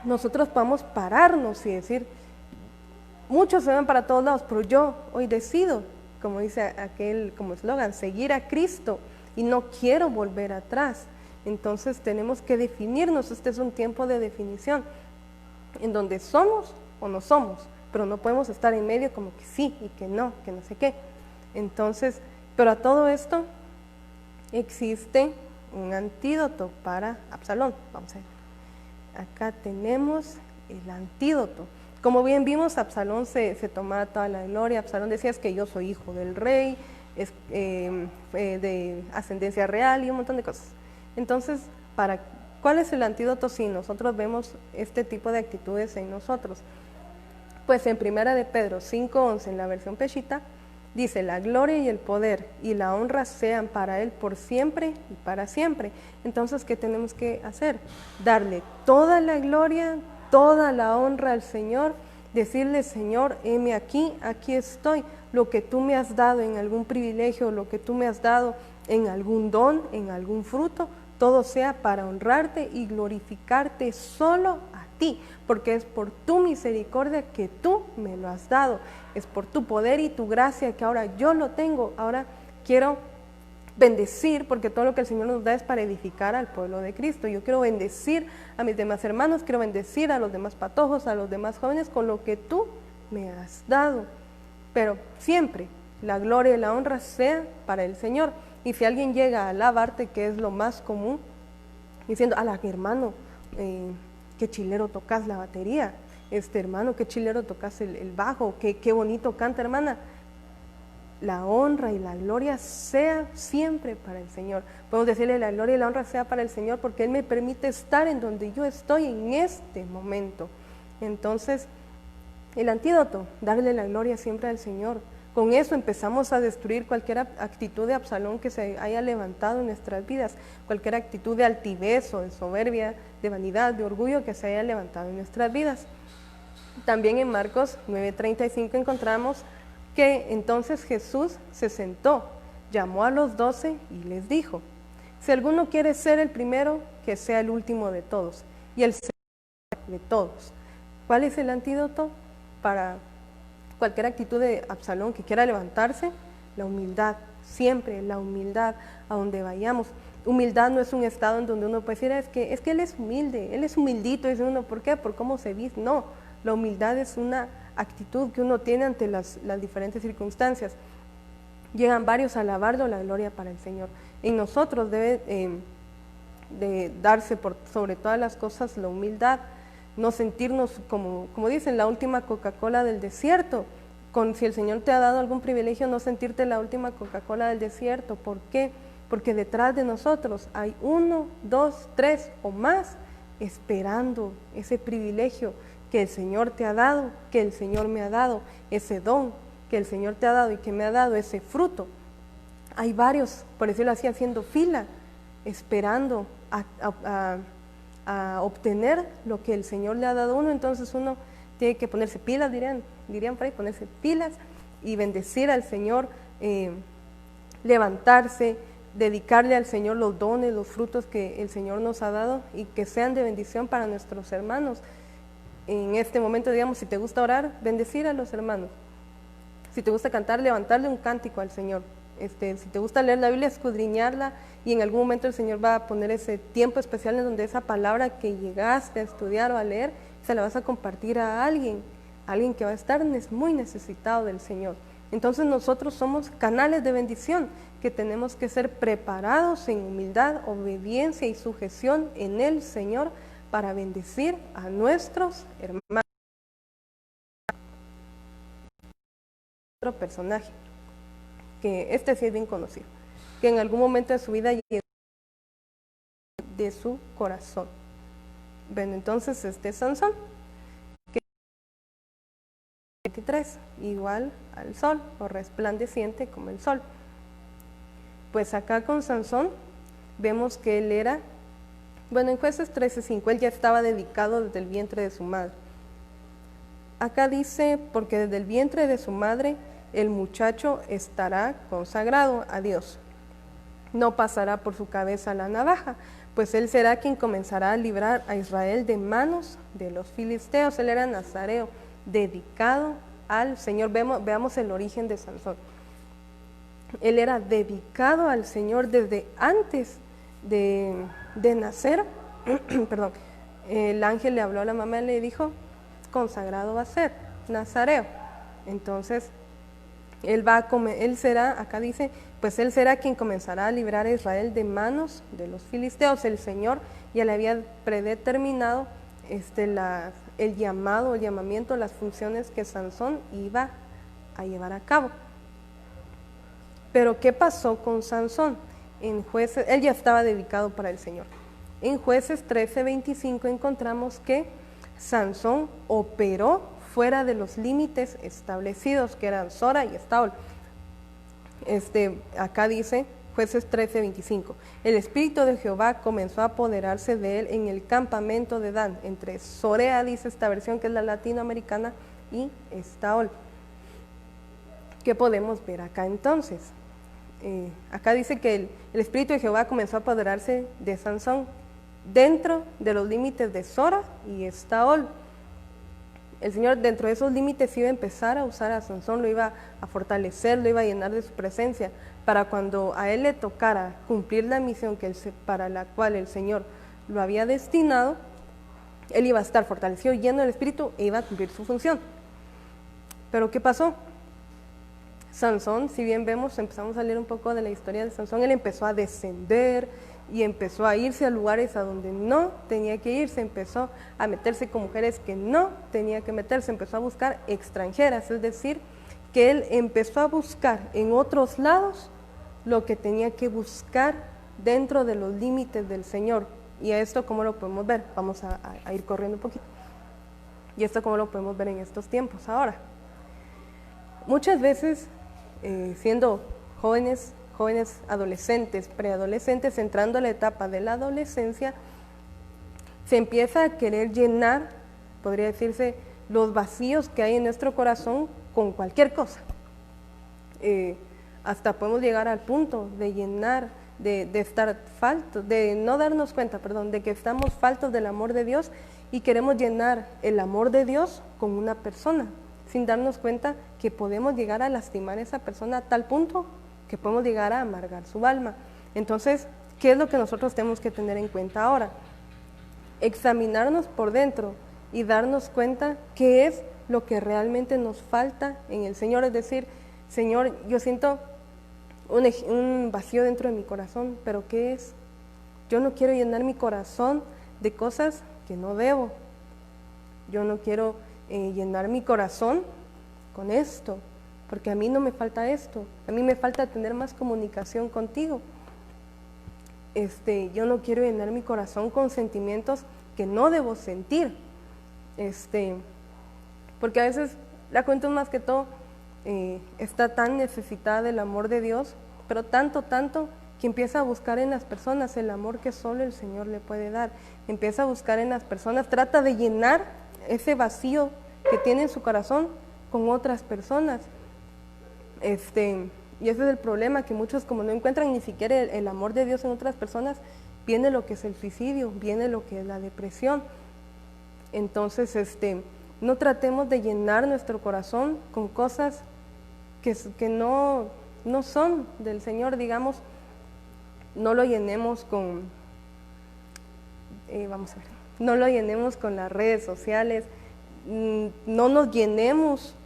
nosotros podamos pararnos y decir, muchos se van para todos lados, pero yo hoy decido como dice aquel como eslogan, seguir a Cristo y no quiero volver atrás. Entonces tenemos que definirnos, este es un tiempo de definición, en donde somos o no somos, pero no podemos estar en medio como que sí y que no sé qué. Entonces, pero a todo esto existe un antídoto para Absalón. Vamos a ver, acá tenemos el antídoto. Como bien vimos, Absalón se tomaba toda la gloria. Absalón decía es que yo soy hijo del rey, es de ascendencia real y un montón de cosas. Entonces, ¿cuál es el antídoto si nosotros vemos este tipo de actitudes en nosotros? Pues en Primera de Pedro 5:11, en la versión Peshita, dice, la gloria y el poder y la honra sean para Él por siempre y para siempre. Entonces, ¿qué tenemos que hacer? Darle toda la gloria, toda la honra al Señor, decirle, Señor, heme aquí, aquí estoy. Lo que tú me has dado en algún privilegio, lo que tú me has dado en algún don, en algún fruto, todo sea para honrarte y glorificarte solo a ti, porque es por tu misericordia que tú me lo has dado, es por tu poder y tu gracia que ahora yo lo tengo. Ahora quiero bendecir, porque todo lo que el Señor nos da es para edificar al pueblo de Cristo. Yo quiero bendecir a mis demás hermanos, quiero bendecir a los demás patojos, a los demás jóvenes con lo que tú me has dado. Pero siempre la gloria y la honra sea para el Señor. Y si alguien llega a alabarte, que es lo más común, diciendo, ala, hermano, qué chilero tocas la batería, hermano, qué chilero tocas el bajo, qué bonito canta, hermana. La honra y la gloria sea siempre para el Señor. Podemos decirle la gloria y la honra sea para el Señor porque Él me permite estar en donde yo estoy en este momento. Entonces, el antídoto, darle la gloria siempre al Señor. Con eso empezamos a destruir cualquier actitud de Absalón que se haya levantado en nuestras vidas, cualquier actitud de altivez o de soberbia, de vanidad, de orgullo que se haya levantado en nuestras vidas. También en Marcos 9:35 encontramos que entonces Jesús se sentó, llamó a los 12 y les dijo, si alguno quiere ser el primero, que sea el último de todos y el segundo de todos. ¿Cuál es el antídoto para cualquier actitud de Absalón que quiera levantarse? La humildad, siempre la humildad a donde vayamos. Humildad no es un estado en donde uno puede decir, es que él es humilde, él es humildito, dice uno, ¿por qué? Por cómo se viste. No, la humildad es una actitud que uno tiene ante las diferentes circunstancias. Llegan varios a alabarlo, la gloria para el Señor. En nosotros debe de darse por sobre todas las cosas la humildad, no sentirnos como dicen, la última Coca-Cola del desierto. Si el Señor te ha dado algún privilegio, no sentirte la última Coca-Cola del desierto. ¿Por qué? Porque detrás de nosotros hay 1, 2, 3 o más esperando ese privilegio que el Señor te ha dado, que el Señor me ha dado, ese don que el Señor te ha dado y que me ha dado ese fruto. Hay varios, por decirlo así, haciendo fila, esperando a obtener lo que el Señor le ha dado a uno. Entonces uno tiene que ponerse pilas, dirían por ahí, ponerse pilas y bendecir al Señor, levantarse, dedicarle al Señor los dones, los frutos que el Señor nos ha dado y que sean de bendición para nuestros hermanos. En este momento, digamos, si te gusta orar, bendecir a los hermanos. Si te gusta cantar, levantarle un cántico al Señor. Si te gusta leer la Biblia, escudriñarla, y en algún momento el Señor va a poner ese tiempo especial en donde esa palabra que llegaste a estudiar o a leer, se la vas a compartir a alguien que va a estar muy necesitado del Señor. Entonces nosotros somos canales de bendición que tenemos que ser preparados en humildad, obediencia y sujeción en el Señor para bendecir a nuestros hermanos. Otro personaje, que sí es bien conocido, que en algún momento de su vida llegó de su corazón. Bueno, entonces Sansón, que 23, igual al sol, o resplandeciente como el sol. Pues acá con Sansón vemos que él era, bueno, en Jueces 13:5, él ya estaba dedicado desde el vientre de su madre. Acá dice, porque desde el vientre de su madre el muchacho estará consagrado a Dios. No pasará por su cabeza la navaja, pues él será quien comenzará a librar a Israel de manos de los filisteos. Él era nazareo, dedicado al Señor. Veamos el origen de Sansón. él era dedicado al Señor desde antes de nacer. Perdón, el ángel le habló a la mamá y le dijo, consagrado va a ser, nazareo. Entonces, él será, acá dice, pues él será quien comenzará a librar a Israel de manos de los filisteos. El Señor ya le había predeterminado el llamamiento, las funciones que Sansón iba a llevar a cabo. Pero ¿qué pasó con Sansón? En Jueces, él ya estaba dedicado para el Señor. En Jueces 13:25 encontramos que Sansón operó fuera de los límites establecidos, que eran Sora y Estaol. Acá dice Jueces 13:25, el Espíritu de Jehová comenzó a apoderarse de él en el campamento de Dan, entre Sorea, dice esta versión que es la latinoamericana, y Estaol. ¿Qué podemos ver acá entonces? Acá dice que el Espíritu de Jehová comenzó a apoderarse de Sansón dentro de los límites de Sora y Estaol. El Señor dentro de esos límites iba a empezar a usar a Sansón, lo iba a fortalecer, lo iba a llenar de su presencia, para cuando a él le tocara cumplir la misión para la cual el Señor lo había destinado, él iba a estar fortalecido, lleno del Espíritu, e iba a cumplir su función. Pero ¿qué pasó? Sansón, si bien vemos, empezamos a leer un poco de la historia de Sansón, él empezó a descender y empezó a irse a lugares a donde no tenía que irse, empezó a meterse con mujeres que no tenía que meterse, empezó a buscar extranjeras, es decir, que él empezó a buscar en otros lados lo que tenía que buscar dentro de los límites del Señor. Y a esto, ¿cómo lo podemos ver? Vamos a ir corriendo un poquito. Y esto, ¿cómo lo podemos ver en estos tiempos ahora? Muchas veces, siendo jóvenes, adolescentes, preadolescentes, entrando a la etapa de la adolescencia, se empieza a querer llenar, podría decirse, los vacíos que hay en nuestro corazón con cualquier cosa. Hasta podemos llegar al punto de llenar, de estar faltos, de no darnos cuenta, de que estamos faltos del amor de Dios y queremos llenar el amor de Dios con una persona, sin darnos cuenta que podemos llegar a lastimar a esa persona a tal punto que podemos llegar a amargar su alma. Entonces, ¿qué es lo que nosotros tenemos que tener en cuenta ahora? Examinarnos por dentro y darnos cuenta qué es lo que realmente nos falta en el Señor. Es decir, Señor, yo siento un vacío dentro de mi corazón, pero ¿qué es? Yo no quiero llenar mi corazón de cosas que no debo. Yo no quiero llenar mi corazón con esto, porque a mí no me falta esto, a mí me falta tener más comunicación contigo. Yo no quiero llenar mi corazón con sentimientos que no debo sentir, porque a veces la juventud más que todo está tan necesitada del amor de Dios, pero tanto, que empieza a buscar en las personas el amor que solo el Señor le puede dar. Empieza a buscar en las personas, trata de llenar ese vacío que tiene en su corazón con otras personas. Y ese es el problema, que muchos, como no encuentran ni siquiera el amor de Dios en otras personas, viene lo que es el suicidio, viene lo que es la depresión. Entonces, no tratemos de llenar nuestro corazón con cosas que no son del Señor, digamos. No lo llenemos con, no lo llenemos con las redes sociales, no nos llenemos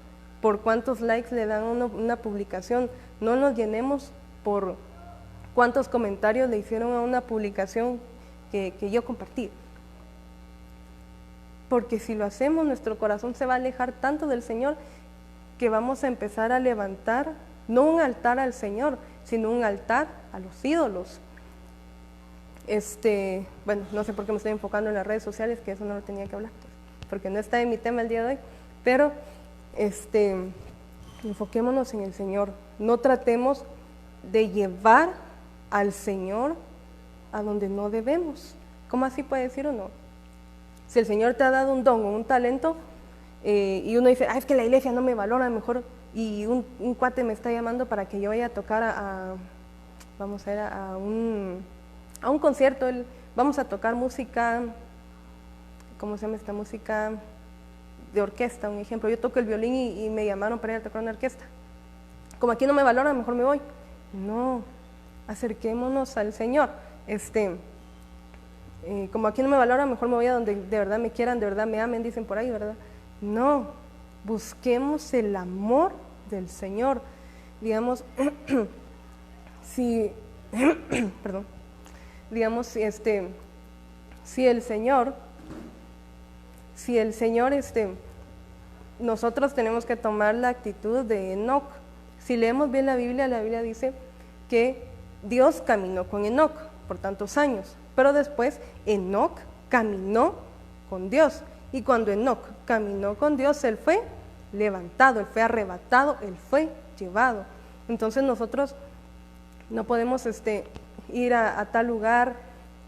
por cuántos likes le dan a una publicación, no nos llenemos por cuántos comentarios le hicieron a una publicación que yo compartí. Porque si lo hacemos, nuestro corazón se va a alejar tanto del Señor que vamos a empezar a levantar, no un altar al Señor, sino un altar a los ídolos. No sé por qué me estoy enfocando en las redes sociales, que eso no lo tenía que hablar, porque no está en mi tema el día de hoy, pero enfoquémonos en el Señor, no tratemos de llevar al Señor a donde no debemos. ¿Cómo así puede decir uno? Si el Señor te ha dado un don o un talento, y uno dice, es que la iglesia no me valora, mejor, y un cuate me está llamando para que yo vaya a tocar a un concierto, vamos a tocar música, ¿cómo se llama esta música? De orquesta, un ejemplo. Yo toco el violín y me llamaron para ir a tocar una orquesta. Como aquí no me valoran, mejor me voy. No, acerquémonos al Señor. Como aquí no me valora, mejor me voy a donde de verdad me quieran, de verdad me amen, dicen por ahí, ¿verdad? No, busquemos el amor del Señor. Digamos, si, perdón, digamos, si el Señor, nosotros tenemos que tomar la actitud de Enoc. Si leemos bien la Biblia dice que Dios caminó con Enoc por tantos años, pero después Enoc caminó con Dios, y cuando Enoc caminó con Dios, él fue levantado, él fue arrebatado, él fue llevado. Entonces nosotros no podemos ir a tal lugar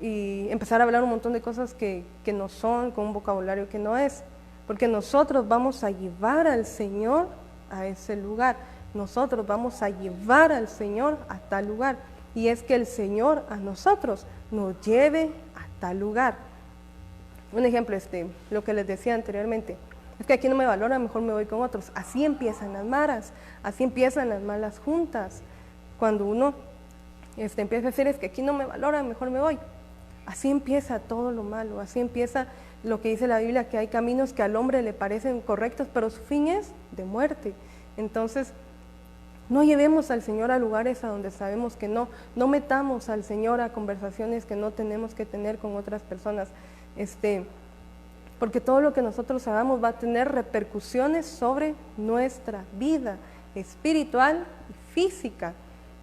y empezar a hablar un montón de cosas que no son, con un vocabulario que no es, porque nosotros vamos a llevar al Señor a ese lugar, nosotros vamos a llevar al Señor a tal lugar, y es que el Señor a nosotros nos lleve a tal lugar. Un ejemplo, lo que les decía anteriormente, es que aquí no me valora, mejor me voy con otros. Así empiezan las maras, así empiezan las malas juntas. Cuando uno empieza a decir, es que aquí no me valora, mejor me voy. Así empieza todo lo malo, así empieza lo que dice la Biblia, que hay caminos que al hombre le parecen correctos, pero su fin es de muerte. Entonces, no llevemos al Señor a lugares a donde sabemos que no metamos al Señor a conversaciones que no tenemos que tener con otras personas, porque todo lo que nosotros hagamos va a tener repercusiones sobre nuestra vida espiritual y física.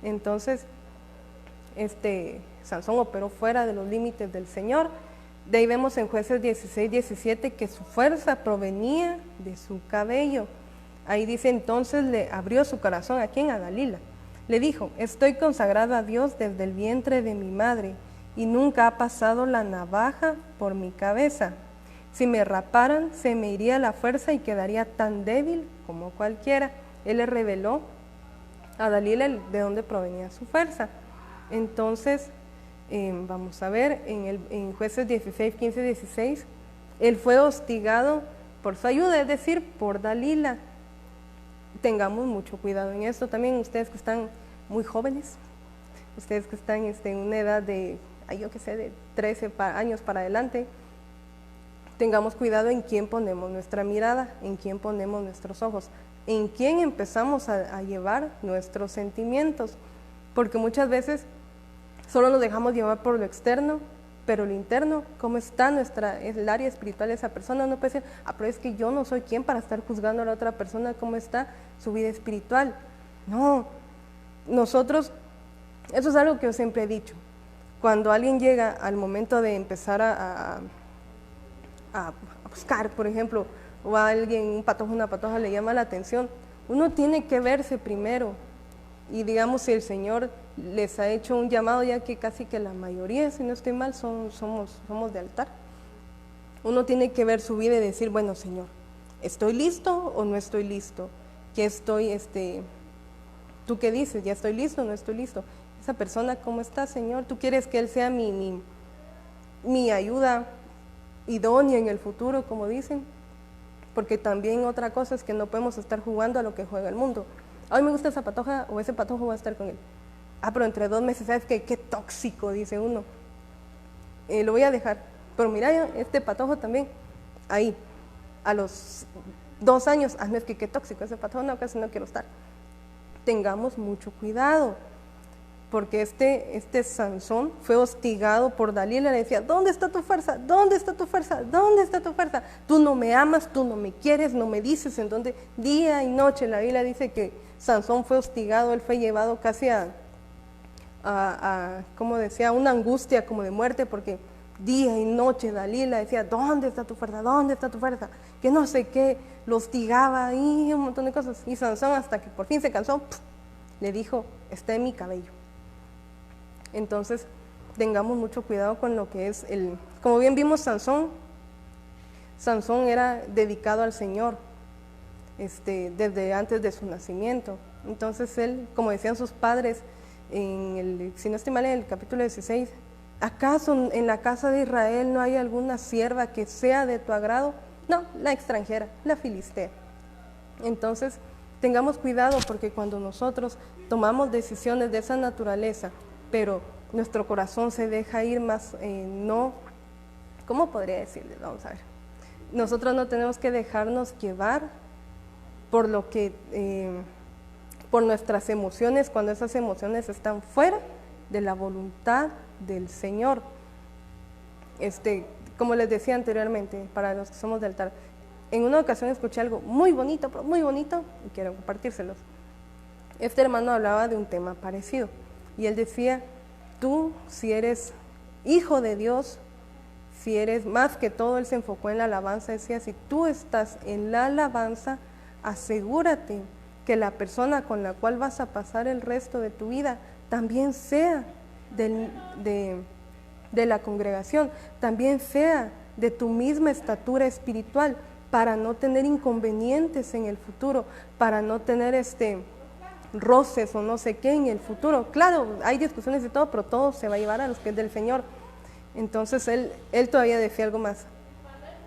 Entonces, Sansón operó fuera de los límites del Señor. De ahí vemos en Jueces 16-17 que su fuerza provenía de su cabello. Ahí dice, entonces le abrió su corazón, ¿a quién? A Dalila. Le dijo, estoy consagrada a Dios desde el vientre de mi madre, y nunca ha pasado la navaja por mi cabeza. Si me raparan, se me iría la fuerza y quedaría tan débil como cualquiera. Él le reveló a Dalila de dónde provenía su fuerza. Entonces, vamos a ver, en Jueces 16, 15, 16, él fue hostigado por su ayuda, es decir, por Dalila. Tengamos mucho cuidado en esto. También ustedes que están muy jóvenes, ustedes que están en una edad de, yo qué sé, de 13 años para adelante, tengamos cuidado en quién ponemos nuestra mirada, en quién ponemos nuestros ojos, en quién empezamos a llevar nuestros sentimientos, porque muchas veces solo nos dejamos llevar por lo externo, pero lo interno, cómo está el área espiritual de esa persona. No puede decir, pero es que yo no soy quien para estar juzgando a la otra persona cómo está su vida espiritual. No, nosotros, eso es algo que yo siempre he dicho, cuando alguien llega al momento de empezar a buscar, por ejemplo, o a alguien, un patojo, una patoja le llama la atención, uno tiene que verse primero. Y digamos, si el Señor les ha hecho un llamado, ya que casi que la mayoría, si no estoy mal, somos de altar, uno tiene que ver su vida y decir, bueno, Señor, ¿estoy listo o no estoy listo? ¿Qué estoy, tú qué dices? ¿Ya estoy listo o no estoy listo? Esa persona, ¿cómo está, Señor? ¿Tú quieres que Él sea mi ayuda idónea en el futuro, como dicen? Porque también otra cosa es que no podemos estar jugando a lo que juega el mundo. Hoy me gusta esa patoja, o ese patojo, voy a estar con él. Pero entre 2 meses, ¿sabes qué? Qué tóxico, dice uno. Lo voy a dejar. Pero mira, este patojo también, ahí, a los 2 años, no es que qué tóxico ese patojo, no, casi no quiero estar. Tengamos mucho cuidado, porque este Sansón fue hostigado por Dalila, le decía, ¿dónde está tu fuerza? ¿Dónde está tu fuerza? ¿Dónde está tu fuerza? Tú no me amas, tú no me quieres, no me dices en dónde. Día y noche, la Biblia dice que Sansón fue hostigado, él fue llevado casi como decía, una angustia como de muerte, porque día y noche Dalila decía, ¿dónde está tu fuerza? ¿Dónde está tu fuerza? Que no sé qué, lo hostigaba y un montón de cosas. Y Sansón, hasta que por fin se cansó, le dijo, está en mi cabello. Entonces, tengamos mucho cuidado con lo que es como bien vimos, Sansón era dedicado al Señor, desde antes de su nacimiento. Entonces él, como decían sus padres, si no estoy mal, en el capítulo 16, ¿acaso en la casa de Israel no hay alguna sierva que sea de tu agrado? No, la extranjera, la filistea. Entonces, Tengamos cuidado porque cuando nosotros tomamos decisiones de esa naturaleza, pero nuestro corazón se deja ir más, no, ¿cómo podría decirle? Vamos a ver. Nosotros no tenemos que dejarnos llevar por lo que, por nuestras emociones, cuando esas emociones están fuera de la voluntad del Señor. Como les decía anteriormente, para los que somos del altar, en una ocasión escuché algo muy bonito y quiero compartírselos. Este hermano hablaba de un tema parecido y él decía, tú si eres hijo de Dios, si eres más que todo, él se enfocó en la alabanza, decía, si tú estás en la alabanza, asegúrate que la persona con la cual vas a pasar el resto de tu vida también sea de la congregación, también sea de tu misma estatura espiritual, para no tener inconvenientes en el futuro, para no tener roces o no sé qué en el futuro. Claro, hay discusiones y todo, pero todo se va a llevar a los pies del Señor. Entonces él todavía decía algo más.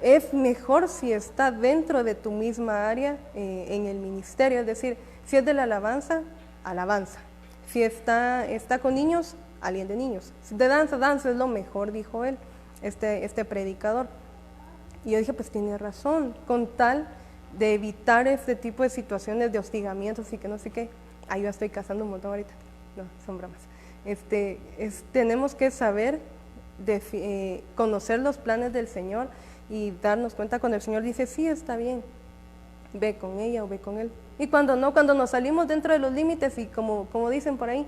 Es mejor si está dentro de tu misma área en el ministerio, es decir, si es de la alabanza, alabanza. Si está con niños, alguien de niños. Si de danza, danza es lo mejor, dijo él, este predicador. Y yo dije, pues tiene razón, con tal de evitar este tipo de situaciones de hostigamientos y que no sé qué. Ahí yo estoy cazando un montón ahorita, no, son bromas. Tenemos que saber, conocer los planes del Señor y darnos cuenta cuando el Señor dice, sí, está bien, ve con ella o ve con él. Y cuando no, cuando nos salimos dentro de los límites y como dicen por ahí,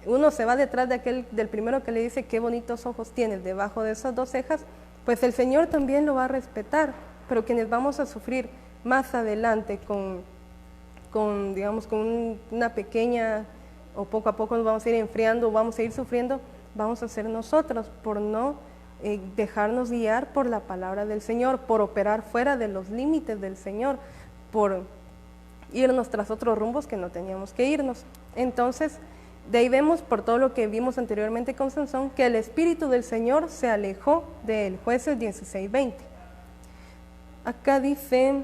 uno se va detrás del primero que le dice, qué bonitos ojos tienes debajo de esas dos cejas, pues el Señor también lo va a respetar, pero quienes vamos a sufrir más adelante digamos, con una pequeña, o poco a poco nos vamos a ir enfriando, o vamos a ir sufriendo, vamos a ser nosotros por no dejarnos guiar por la palabra del Señor, por operar fuera de los límites del Señor, por irnos tras otros rumbos que no teníamos que irnos. Entonces, de ahí vemos, por todo lo que vimos anteriormente con Sansón, que el Espíritu del Señor se alejó de él. Jueces 16:20. Acá dice,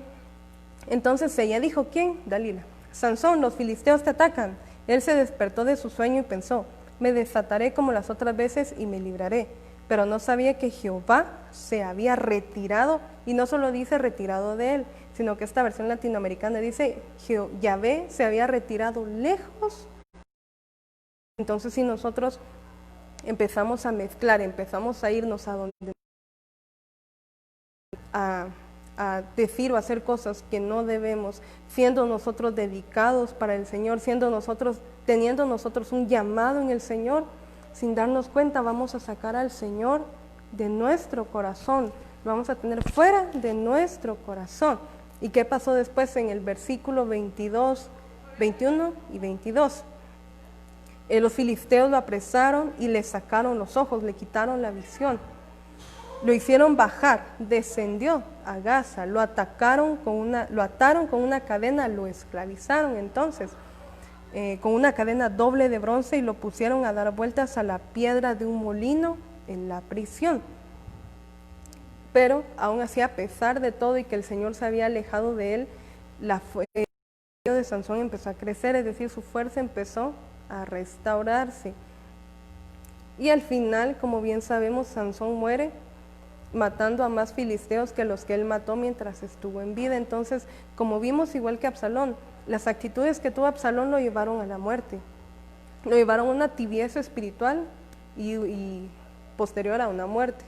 entonces ella dijo, ¿quién? Dalila. Sansón, los filisteos te atacan. Él se despertó de su sueño y pensó, me desataré como las otras veces y me libraré. Pero no sabía que Jehová se había retirado, y no solo dice retirado de él, sino que esta versión latinoamericana dice, Yahvé se había retirado lejos. Entonces, si nosotros empezamos a mezclar, empezamos a irnos a donde a decir o hacer cosas que no debemos, siendo nosotros dedicados para el Señor, teniendo nosotros un llamado en el Señor, sin darnos cuenta vamos a sacar al Señor de nuestro corazón, vamos a tener fuera de nuestro corazón. ¿Y qué pasó después en el versículo 22, 21 y 22? Los filisteos lo apresaron y le sacaron los ojos, le quitaron la visión. Lo hicieron bajar, descendió a Gaza, lo ataron con una cadena, lo esclavizaron entonces con una cadena doble de bronce y lo pusieron a dar vueltas a la piedra de un molino en la prisión. Pero aún así, a pesar de todo y que el Señor se había alejado de él, la fuerza de Sansón empezó a crecer, es decir, su fuerza empezó a restaurarse. Y al final, como bien sabemos, Sansón muere matando a más filisteos que los que él mató mientras estuvo en vida. Entonces, como vimos, igual que Absalón, las actitudes que tuvo Absalón lo llevaron a la muerte, lo llevaron a una tibieza espiritual y posterior a una muerte.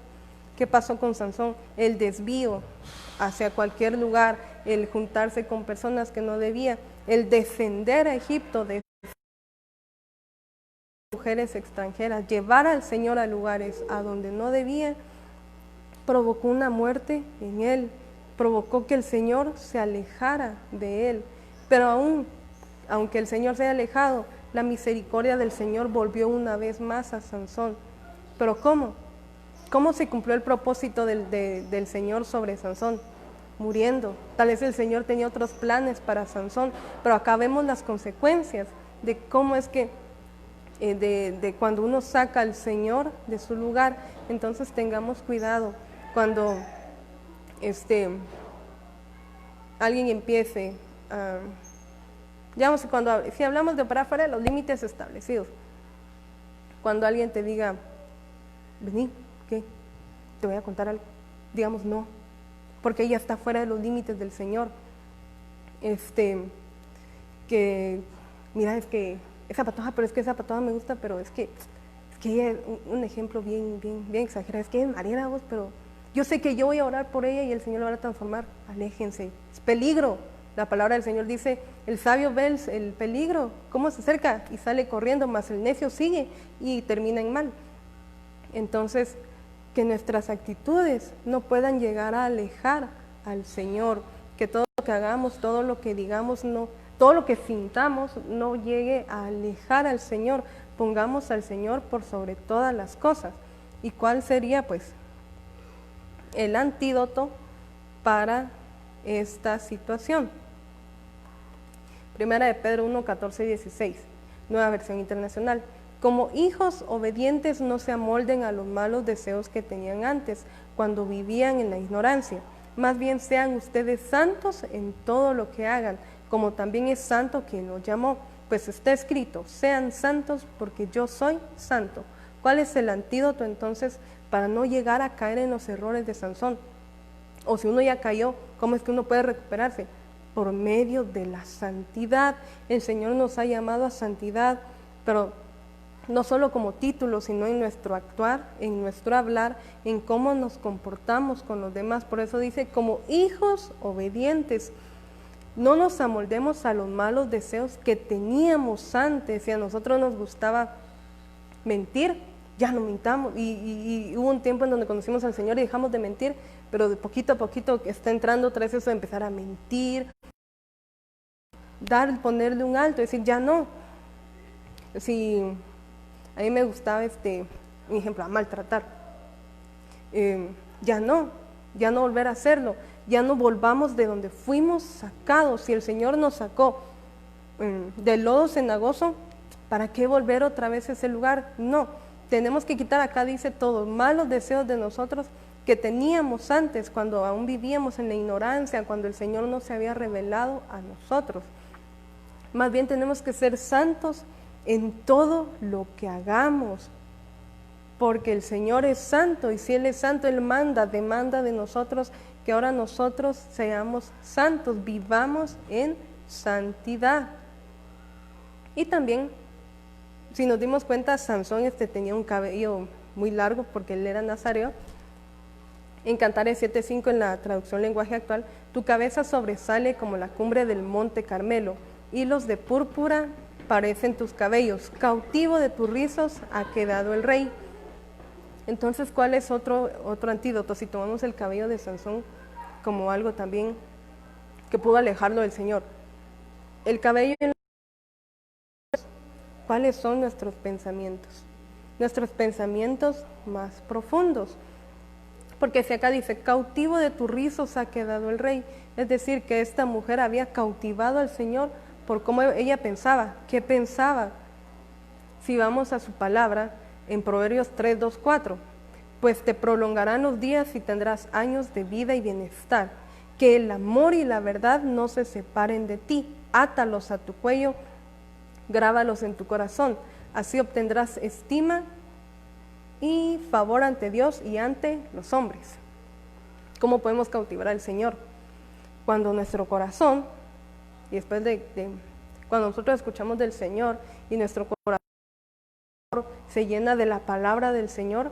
¿Qué pasó con Sansón? El desvío hacia cualquier lugar, el juntarse con personas que no debía, el defender a Egipto de mujeres extranjeras, llevar al Señor a lugares a donde no debía, provocó una muerte en él, provocó que el Señor se alejara de él. Pero aunque el Señor se haya alejado, la misericordia del Señor volvió una vez más a Sansón. ¿Pero cómo? ¿Cómo se cumplió el propósito del Señor sobre Sansón? Muriendo. Tal vez el Señor tenía otros planes para Sansón, pero acá vemos las consecuencias de cómo es que de cuando uno saca al Señor de su lugar. Entonces tengamos cuidado cuando alguien empiece Digamos, si hablamos de operar fuera de los límites establecidos, cuando alguien te diga, vení, ¿qué? Te voy a contar algo. Digamos, no, porque ella está fuera de los límites del Señor. Que, mira, es que esa patoja, pero es que esa patoja me gusta, pero es que ella es un ejemplo bien exagerado, es que es Mariela vos, pero yo sé que yo voy a orar por ella y el Señor lo va a transformar. Aléjense, es peligro. La palabra del Señor dice, el sabio ve el peligro, cómo se acerca y sale corriendo, mas el necio sigue y termina en mal. Entonces, que nuestras actitudes no puedan llegar a alejar al Señor, que todo lo que hagamos, todo lo que digamos, no, todo lo que sintamos no llegue a alejar al Señor. Pongamos al Señor por sobre todas las cosas. ¿Y cuál sería, pues, el antídoto para esta situación? Primera de Pedro 1, 14 y 16, Nueva Versión Internacional. Como hijos obedientes no se amolden a los malos deseos que tenían antes, cuando vivían en la ignorancia. Más bien sean ustedes santos en todo lo que hagan, como también es santo quien los llamó. Pues está escrito, sean santos porque yo soy santo. ¿Cuál es el antídoto entonces para no llegar a caer en los errores de Sansón? O si uno ya cayó, ¿cómo es que uno puede recuperarse? Por medio de la santidad. El Señor nos ha llamado a santidad, pero no solo como título, sino en nuestro actuar, en nuestro hablar, en cómo nos comportamos con los demás. Por eso dice, como hijos obedientes, no nos amoldemos a los malos deseos que teníamos antes. Si a nosotros nos gustaba mentir, ya no mintamos. Y hubo un tiempo en donde conocimos al Señor y dejamos de mentir, pero de poquito a poquito está entrando otra vez eso de empezar a mentir, ponerle un alto, decir ya no. Si a mí me gustaba, un ejemplo, a maltratar, ya no volver a hacerlo, ya no volvamos de donde fuimos sacados. Si el Señor nos sacó del lodo cenagoso, ¿para qué volver otra vez a ese lugar? No, tenemos que quitar, acá dice, todos malos deseos de nosotros que teníamos antes, cuando aún vivíamos en la ignorancia, cuando el Señor no se había revelado a nosotros. Más bien tenemos que ser santos en todo lo que hagamos, porque el Señor es santo, y si Él es santo, Él demanda de nosotros que ahora nosotros seamos santos, vivamos en santidad. Y también, si nos dimos cuenta, Sansón tenía un cabello muy largo porque él era nazareo. En Cantares 7:5, en la traducción lenguaje actual, tu cabeza sobresale como la cumbre del monte Carmelo, hilos de púrpura parecen tus cabellos, cautivo de tus rizos ha quedado el rey. Entonces, ¿cuál es otro antídoto? Si tomamos el cabello de Sansón como algo también que pudo alejarlo del Señor. El cabello, ¿cuáles son nuestros pensamientos? Nuestros pensamientos más profundos. Porque si acá dice, cautivo de tus rizos ha quedado el rey, es decir, que esta mujer había cautivado al Señor por cómo ella pensaba. ¿Qué pensaba? Si vamos a su palabra, en Proverbios 3, 2, 4, pues te prolongarán los días y tendrás años de vida y bienestar. Que el amor y la verdad no se separen de ti, átalos a tu cuello, grábalos en tu corazón, así obtendrás estima y favor ante Dios y ante los hombres. ¿Cómo podemos cautivar al Señor? Cuando nuestro corazón, y después cuando nosotros escuchamos del Señor y nuestro corazón se llena de la palabra del Señor,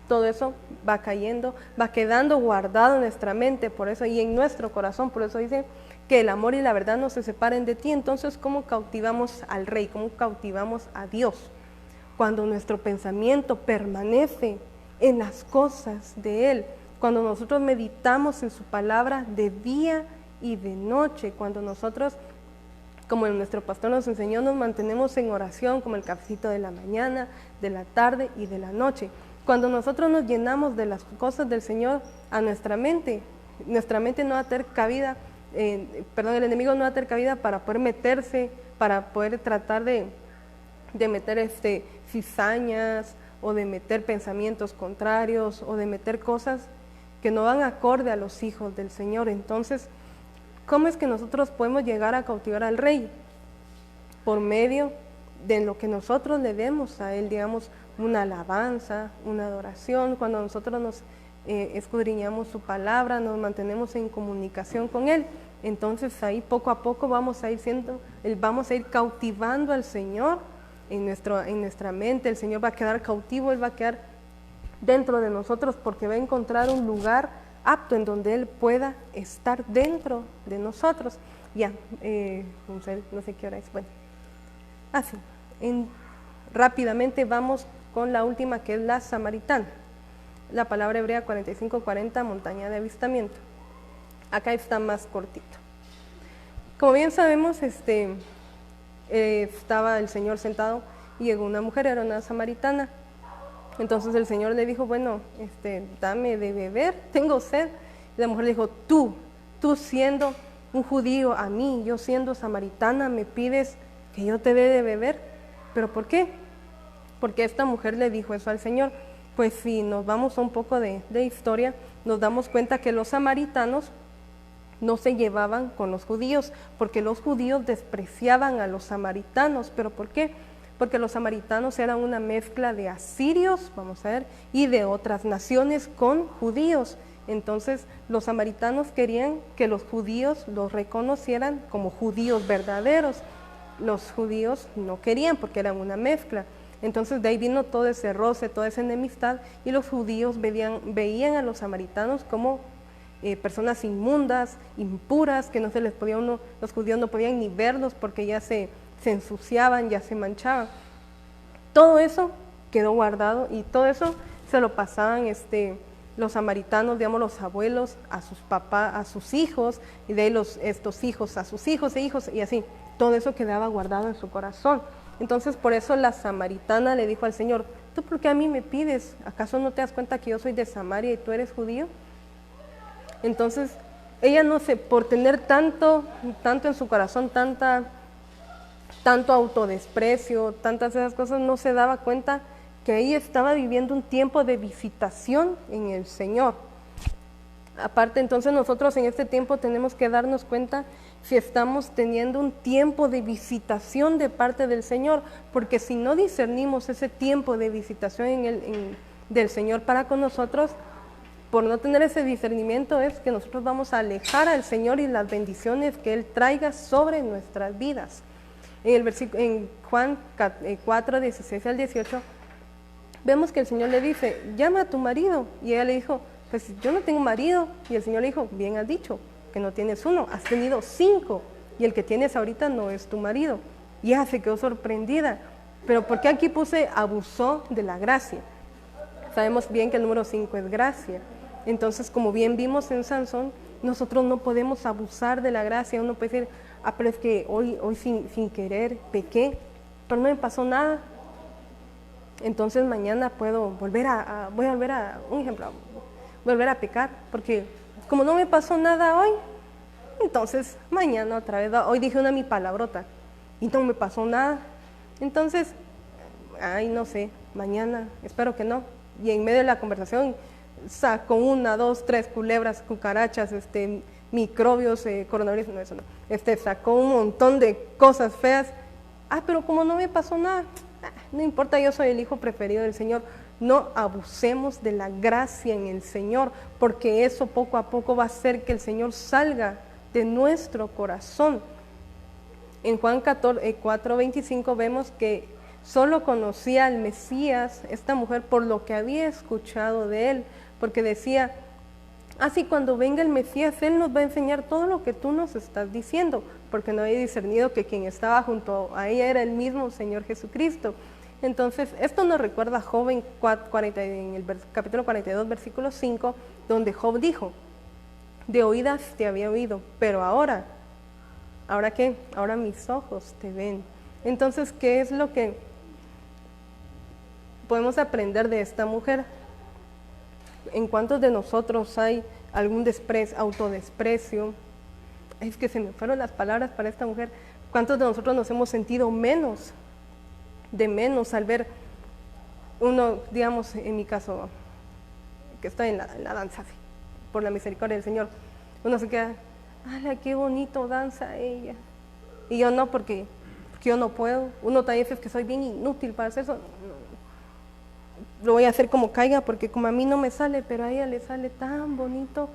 todo eso va cayendo, va quedando guardado en nuestra mente, por eso, y en nuestro corazón. Por eso dice que el amor y la verdad no se separen de ti. Entonces, ¿cómo cautivamos al Rey? ¿Cómo cautivamos a Dios? Cuando nuestro pensamiento permanece en las cosas de Él, cuando nosotros meditamos en su palabra de día y de noche, cuando nosotros, como nuestro pastor nos enseñó, nos mantenemos en oración, como el cafecito de la mañana, de la tarde y de la noche. Cuando nosotros nos llenamos de las cosas del Señor a nuestra mente no va a tener cabida, el enemigo no va a tener cabida para poder meterse, para poder tratar de meter cizañas, o de meter pensamientos contrarios, o de meter cosas que no van acorde a los hijos del Señor. Entonces, ¿cómo es que nosotros podemos llegar a cautivar al Rey? por medio de lo que nosotros le demos a Él, digamos, una alabanza, una adoración, cuando nosotros nos escudriñamos su palabra, nos mantenemos en comunicación con Él. Entonces ahí poco a poco vamos a ir cautivando al Señor en nuestra mente. El Señor va a quedar cautivo, Él va a quedar dentro de nosotros porque va a encontrar un lugar apto en donde Él pueda estar dentro de nosotros. Ya, no sé qué hora es, bueno, así, rápidamente vamos con la última, que es la samaritana. La palabra hebrea 45:40, montaña de avistamiento. Acá está más cortito. Como bien sabemos, estaba el Señor sentado y llegó una mujer, era una samaritana. Entonces el Señor le dijo, bueno, dame de beber, tengo sed. Y la mujer le dijo, tú siendo un judío, a mí, yo siendo samaritana, me pides que yo te dé de beber. ¿Pero por qué? Porque esta mujer le dijo eso al Señor. Pues si nos vamos a un poco de historia, nos damos cuenta que los samaritanos no se llevaban con los judíos, porque los judíos despreciaban a los samaritanos. ¿Pero por qué? Porque los samaritanos eran una mezcla de asirios, vamos a ver, y de otras naciones con judíos. Entonces los samaritanos querían que los judíos los reconocieran como judíos verdaderos. Los judíos no querían porque eran una mezcla. Entonces de ahí vino todo ese roce, toda esa enemistad, y los judíos veían a los samaritanos como personas inmundas, impuras, que no se les podía los judíos no podían ni verlos porque ya se ensuciaban, ya se manchaban. Todo eso quedó guardado y todo eso se lo pasaban los samaritanos, digamos, los abuelos a sus papás, a sus hijos, y de ahí estos hijos a sus hijos e hijos, y así, todo eso quedaba guardado en su corazón. Entonces por eso la samaritana le dijo al Señor, ¿tú por qué a mí me pides? ¿Acaso no te das cuenta que yo soy de Samaria y tú eres judío? Entonces ella no sé, por tener tanto en su corazón, tanto autodesprecio, tantas esas cosas, no se daba cuenta que ella estaba viviendo un tiempo de visitación en el Señor. Aparte, entonces nosotros en este tiempo tenemos que darnos cuenta si estamos teniendo un tiempo de visitación de parte del Señor, porque si no discernimos ese tiempo de visitación del Señor para con nosotros, por no tener ese discernimiento es que nosotros vamos a alejar al Señor y las bendiciones que Él traiga sobre nuestras vidas. En Juan 4, 16 al 18, vemos que el Señor le dice, llama a tu marido. Y ella le dijo, pues yo no tengo marido. Y el Señor le dijo, bien has dicho, que no tienes uno, has tenido 5. Y el que tienes ahorita no es tu marido. Y ella se quedó sorprendida. Pero ¿por qué aquí puse abusó de la gracia? Sabemos bien que el número 5 es gracia. Entonces, como bien vimos en Sansón, nosotros no podemos abusar de la gracia. Uno puede decir, pero es que hoy sin querer pequé, pero no me pasó nada. Entonces mañana voy a volver a pecar, porque como no me pasó nada hoy, entonces mañana otra vez, hoy dije mi palabrota y no me pasó nada. Entonces, no sé, mañana, espero que no. Y en medio de la conversación saco 1, 2, 3 culebras, cucarachas, microbios, coronavirus, no, eso no. Sacó un montón de cosas feas. Pero como no me pasó nada, no importa, yo soy el hijo preferido del Señor. No abusemos de la gracia en el Señor, porque eso poco a poco va a hacer que el Señor salga de nuestro corazón. En Juan 4:25 vemos que solo conocía al Mesías, esta mujer, por lo que había escuchado de él, porque decía, así cuando venga el Mesías, Él nos va a enseñar todo lo que tú nos estás diciendo, porque no había discernido que quien estaba junto a ella era el mismo Señor Jesucristo. Entonces, esto nos recuerda a Job en el capítulo 42, versículo 5, donde Job dijo, de oídas te había oído, pero ¿ahora qué? Ahora mis ojos te ven. Entonces, ¿qué es lo que podemos aprender de esta mujer? ¿En cuántos de nosotros hay algún autodesprecio? Es que se me fueron las palabras para esta mujer. ¿Cuántos de nosotros nos hemos sentido menos al ver uno, digamos, en mi caso, que estoy en la danza, así, por la misericordia del Señor, uno se queda, ¡ala, qué bonito danza ella! Y yo no, porque que yo no puedo. Uno también dice que soy bien inútil para hacer eso. No, lo voy a hacer como caiga, porque como a mí no me sale, pero a ella le sale tan bonito.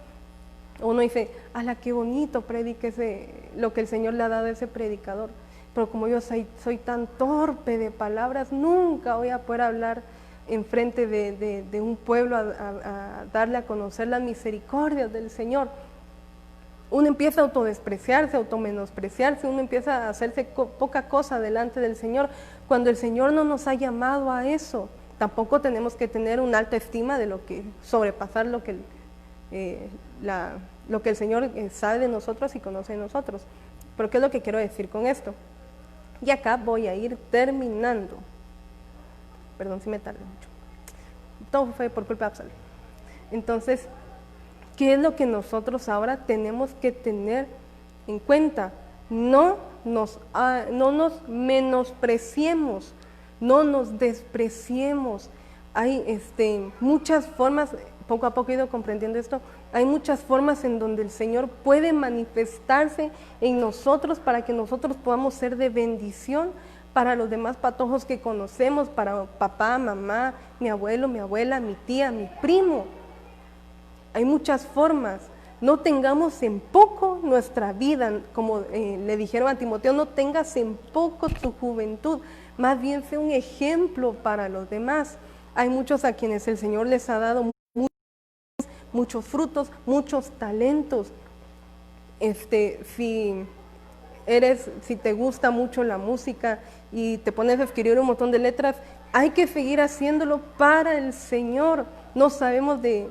Uno dice, ala, qué bonito predique lo que el Señor le ha dado a ese predicador. Pero como yo soy tan torpe de palabras, nunca voy a poder hablar enfrente de un pueblo a darle a conocer las misericordias del Señor. Uno empieza a autodespreciarse, automenospreciarse, uno empieza a hacerse poca cosa delante del Señor, cuando el Señor no nos ha llamado a eso. Tampoco tenemos que tener una alta estima de lo que sobrepasar lo que el Señor sabe de nosotros y conoce de nosotros. Pero ¿qué es lo que quiero decir con esto? Y acá voy a ir terminando. Perdón si me tardé mucho. Todo fue por culpa de Absalón. Entonces, ¿qué es lo que nosotros ahora tenemos que tener en cuenta? No nos menospreciemos, no nos despreciemos. Hay muchas formas, poco a poco he ido comprendiendo esto, hay muchas formas en donde el Señor puede manifestarse en nosotros para que nosotros podamos ser de bendición para los demás patojos que conocemos, para papá, mamá, mi abuelo, mi abuela, mi tía, mi primo. Hay muchas formas. No tengamos en poco nuestra vida, como le dijeron a Timoteo, no tengas en poco tu juventud, más bien sea un ejemplo para los demás. Hay muchos a quienes el Señor les ha dado muchos frutos, muchos talentos. Si te gusta mucho la música y te pones a escribir un montón de letras, hay que seguir haciéndolo para el Señor. No sabemos de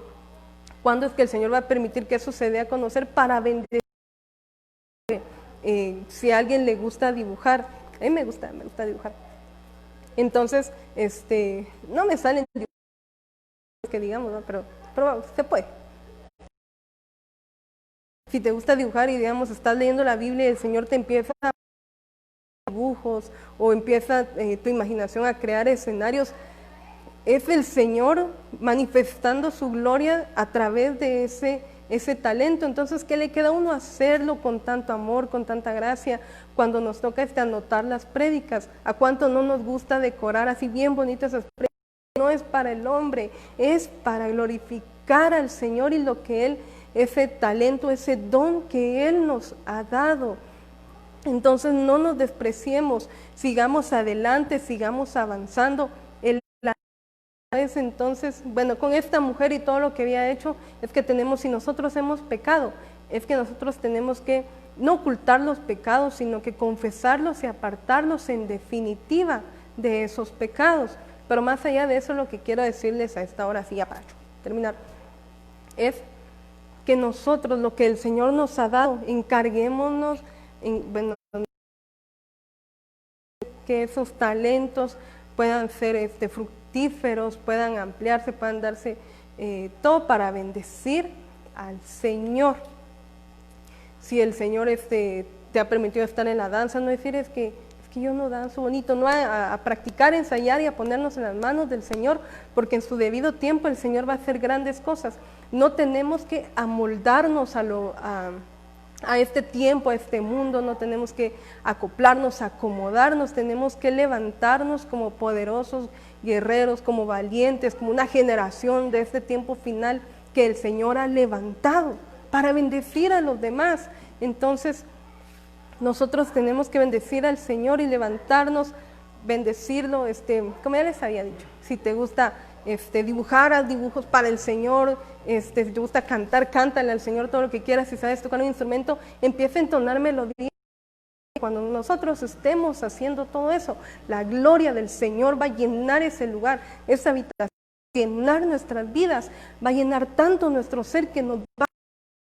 cuándo es que el Señor va a permitir que eso se dé a conocer para bendecir. Si a alguien le gusta dibujar, a mí me gusta dibujar. Entonces, no me salen dibujos que digamos, ¿no? pero se puede. Si te gusta dibujar y digamos estás leyendo la Biblia y el Señor te empieza a dibujos o empieza tu imaginación a crear escenarios, es el Señor manifestando su gloria a través de ese talento. Entonces, ¿qué le queda a uno hacerlo con tanto amor, con tanta gracia? Cuando nos toca anotar las prédicas, ¿a cuánto no nos gusta decorar así bien bonitas esas prédicas? No es para el hombre, es para glorificar al Señor y lo que Él, ese talento, ese don que Él nos ha dado. Entonces no nos despreciemos, sigamos adelante, sigamos avanzando. Entonces, bueno, con esta mujer y todo lo que había hecho, es que si nosotros hemos pecado, es que nosotros tenemos que no ocultar los pecados, sino que confesarlos y apartarlos en definitiva de esos pecados. Pero más allá de eso, lo que quiero decirles a esta hora, sí, ya para terminar, es que nosotros, lo que el Señor nos ha dado, encarguémonos, que esos talentos puedan ser fructíferos, puedan ampliarse, puedan darse todo para bendecir al Señor. Si el Señor te ha permitido estar en la danza, no decir es que yo no danzo bonito, no a practicar, ensayar y a ponernos en las manos del Señor, porque en su debido tiempo el Señor va a hacer grandes cosas. No tenemos que amoldarnos a este tiempo, a este mundo, no tenemos que acoplarnos, acomodarnos, tenemos que levantarnos como poderosos guerreros, como valientes, como una generación de este tiempo final que el Señor ha levantado para bendecir a los demás. Entonces, nosotros tenemos que bendecir al Señor y levantarnos, bendecirlo, como ya les había dicho, si te gusta dibujar, haz dibujos para el Señor, si te gusta cantar, cántale al Señor todo lo que quieras, si sabes tocar un instrumento, empieza a entonar melodías. Cuando nosotros estemos haciendo todo eso, la gloria del Señor va a llenar ese lugar, esa habitación, llenar nuestras vidas, va a llenar tanto nuestro ser que nos va a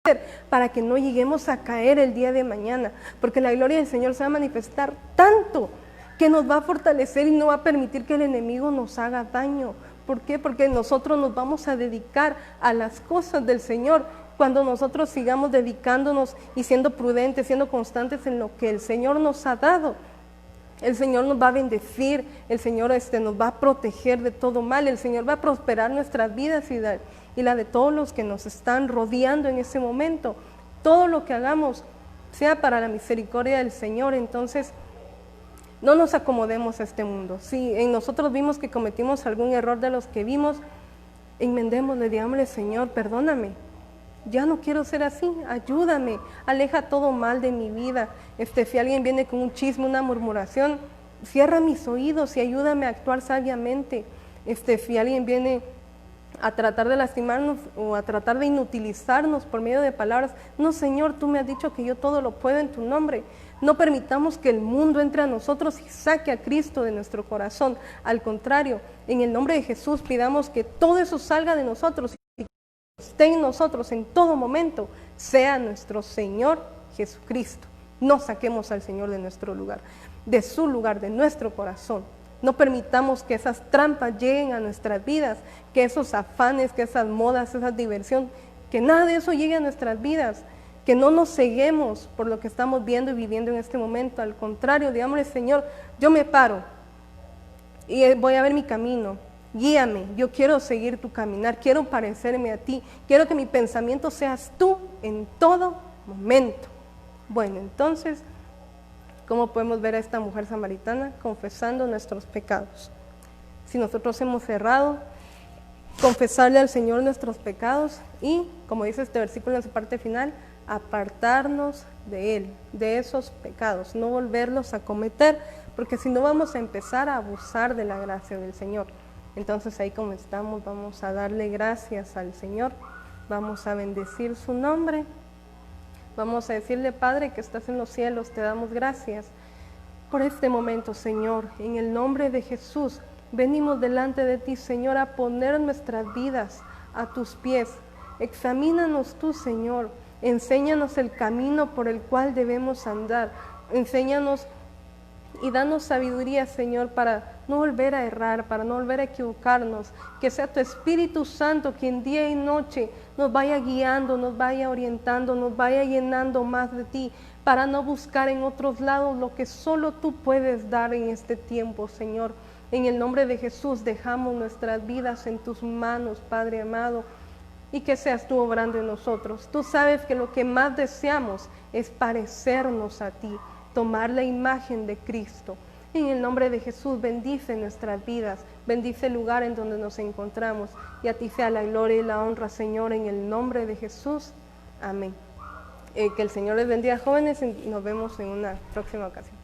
hacer para que no lleguemos a caer el día de mañana, porque la gloria del Señor se va a manifestar tanto que nos va a fortalecer y no va a permitir que el enemigo nos haga daño. ¿Por qué? Porque nosotros nos vamos a dedicar a las cosas del Señor. Cuando nosotros sigamos dedicándonos y siendo prudentes, siendo constantes en lo que el Señor nos ha dado, el Señor nos va a bendecir, el Señor nos va a proteger de todo mal, el Señor va a prosperar nuestras vidas y la de todos los que nos están rodeando en ese momento. Todo lo que hagamos sea para la misericordia del Señor. Entonces, no nos acomodemos a este mundo. Si en nosotros vimos que cometimos algún error de los que vimos, enmendémosle, digámosle, Señor, perdóname, ya no quiero ser así, ayúdame, aleja todo mal de mi vida. Si alguien viene con un chisme, una murmuración, cierra mis oídos y ayúdame a actuar sabiamente. Si alguien viene a tratar de lastimarnos o a tratar de inutilizarnos por medio de palabras, no, Señor, tú me has dicho que yo todo lo puedo en tu nombre. No permitamos que el mundo entre a nosotros y saque a Cristo de nuestro corazón. Al contrario, en el nombre de Jesús pidamos que todo eso salga de nosotros y que esté en nosotros en todo momento, sea nuestro Señor Jesucristo. No saquemos al Señor de nuestro lugar, de su lugar, de nuestro corazón. No permitamos que esas trampas lleguen a nuestras vidas, que esos afanes, que esas modas, esa diversión, que nada de eso llegue a nuestras vidas, que no nos ceguemos por lo que estamos viendo y viviendo en este momento. Al contrario, digámosle, Señor, yo me paro y voy a ver mi camino, guíame, yo quiero seguir tu caminar, quiero parecerme a ti, quiero que mi pensamiento seas tú en todo momento. Bueno, entonces, ¿cómo podemos ver a esta mujer samaritana? Confesando nuestros pecados. Si nosotros hemos errado, confesarle al Señor nuestros pecados y, como dice este versículo en su parte final, apartarnos de Él, de esos pecados, no volverlos a cometer, porque si no vamos a empezar a abusar de la gracia del Señor. Entonces ahí como estamos, vamos a darle gracias al Señor, vamos a bendecir su nombre, vamos a decirle, Padre que estás en los cielos, te damos gracias por este momento, Señor. En el nombre de Jesús, venimos delante de ti, Señor, a poner nuestras vidas a tus pies. Examínanos tú, Señor. Enséñanos el camino por el cual debemos andar. Enséñanos y danos sabiduría, Señor, para no volver a errar, para no volver a equivocarnos. Que sea tu Espíritu Santo quien día y noche nos vaya guiando, nos vaya orientando, nos vaya llenando más de ti, para no buscar en otros lados lo que solo tú puedes dar en este tiempo, Señor. En el nombre de Jesús dejamos nuestras vidas en tus manos, Padre amado, y que seas tú obrando en nosotros. Tú sabes que lo que más deseamos es parecernos a ti, tomar la imagen de Cristo. En el nombre de Jesús, bendice nuestras vidas, bendice el lugar en donde nos encontramos, y a ti sea la gloria y la honra, Señor, en el nombre de Jesús. Amén. Que el Señor les bendiga, jóvenes, y nos vemos en una próxima ocasión.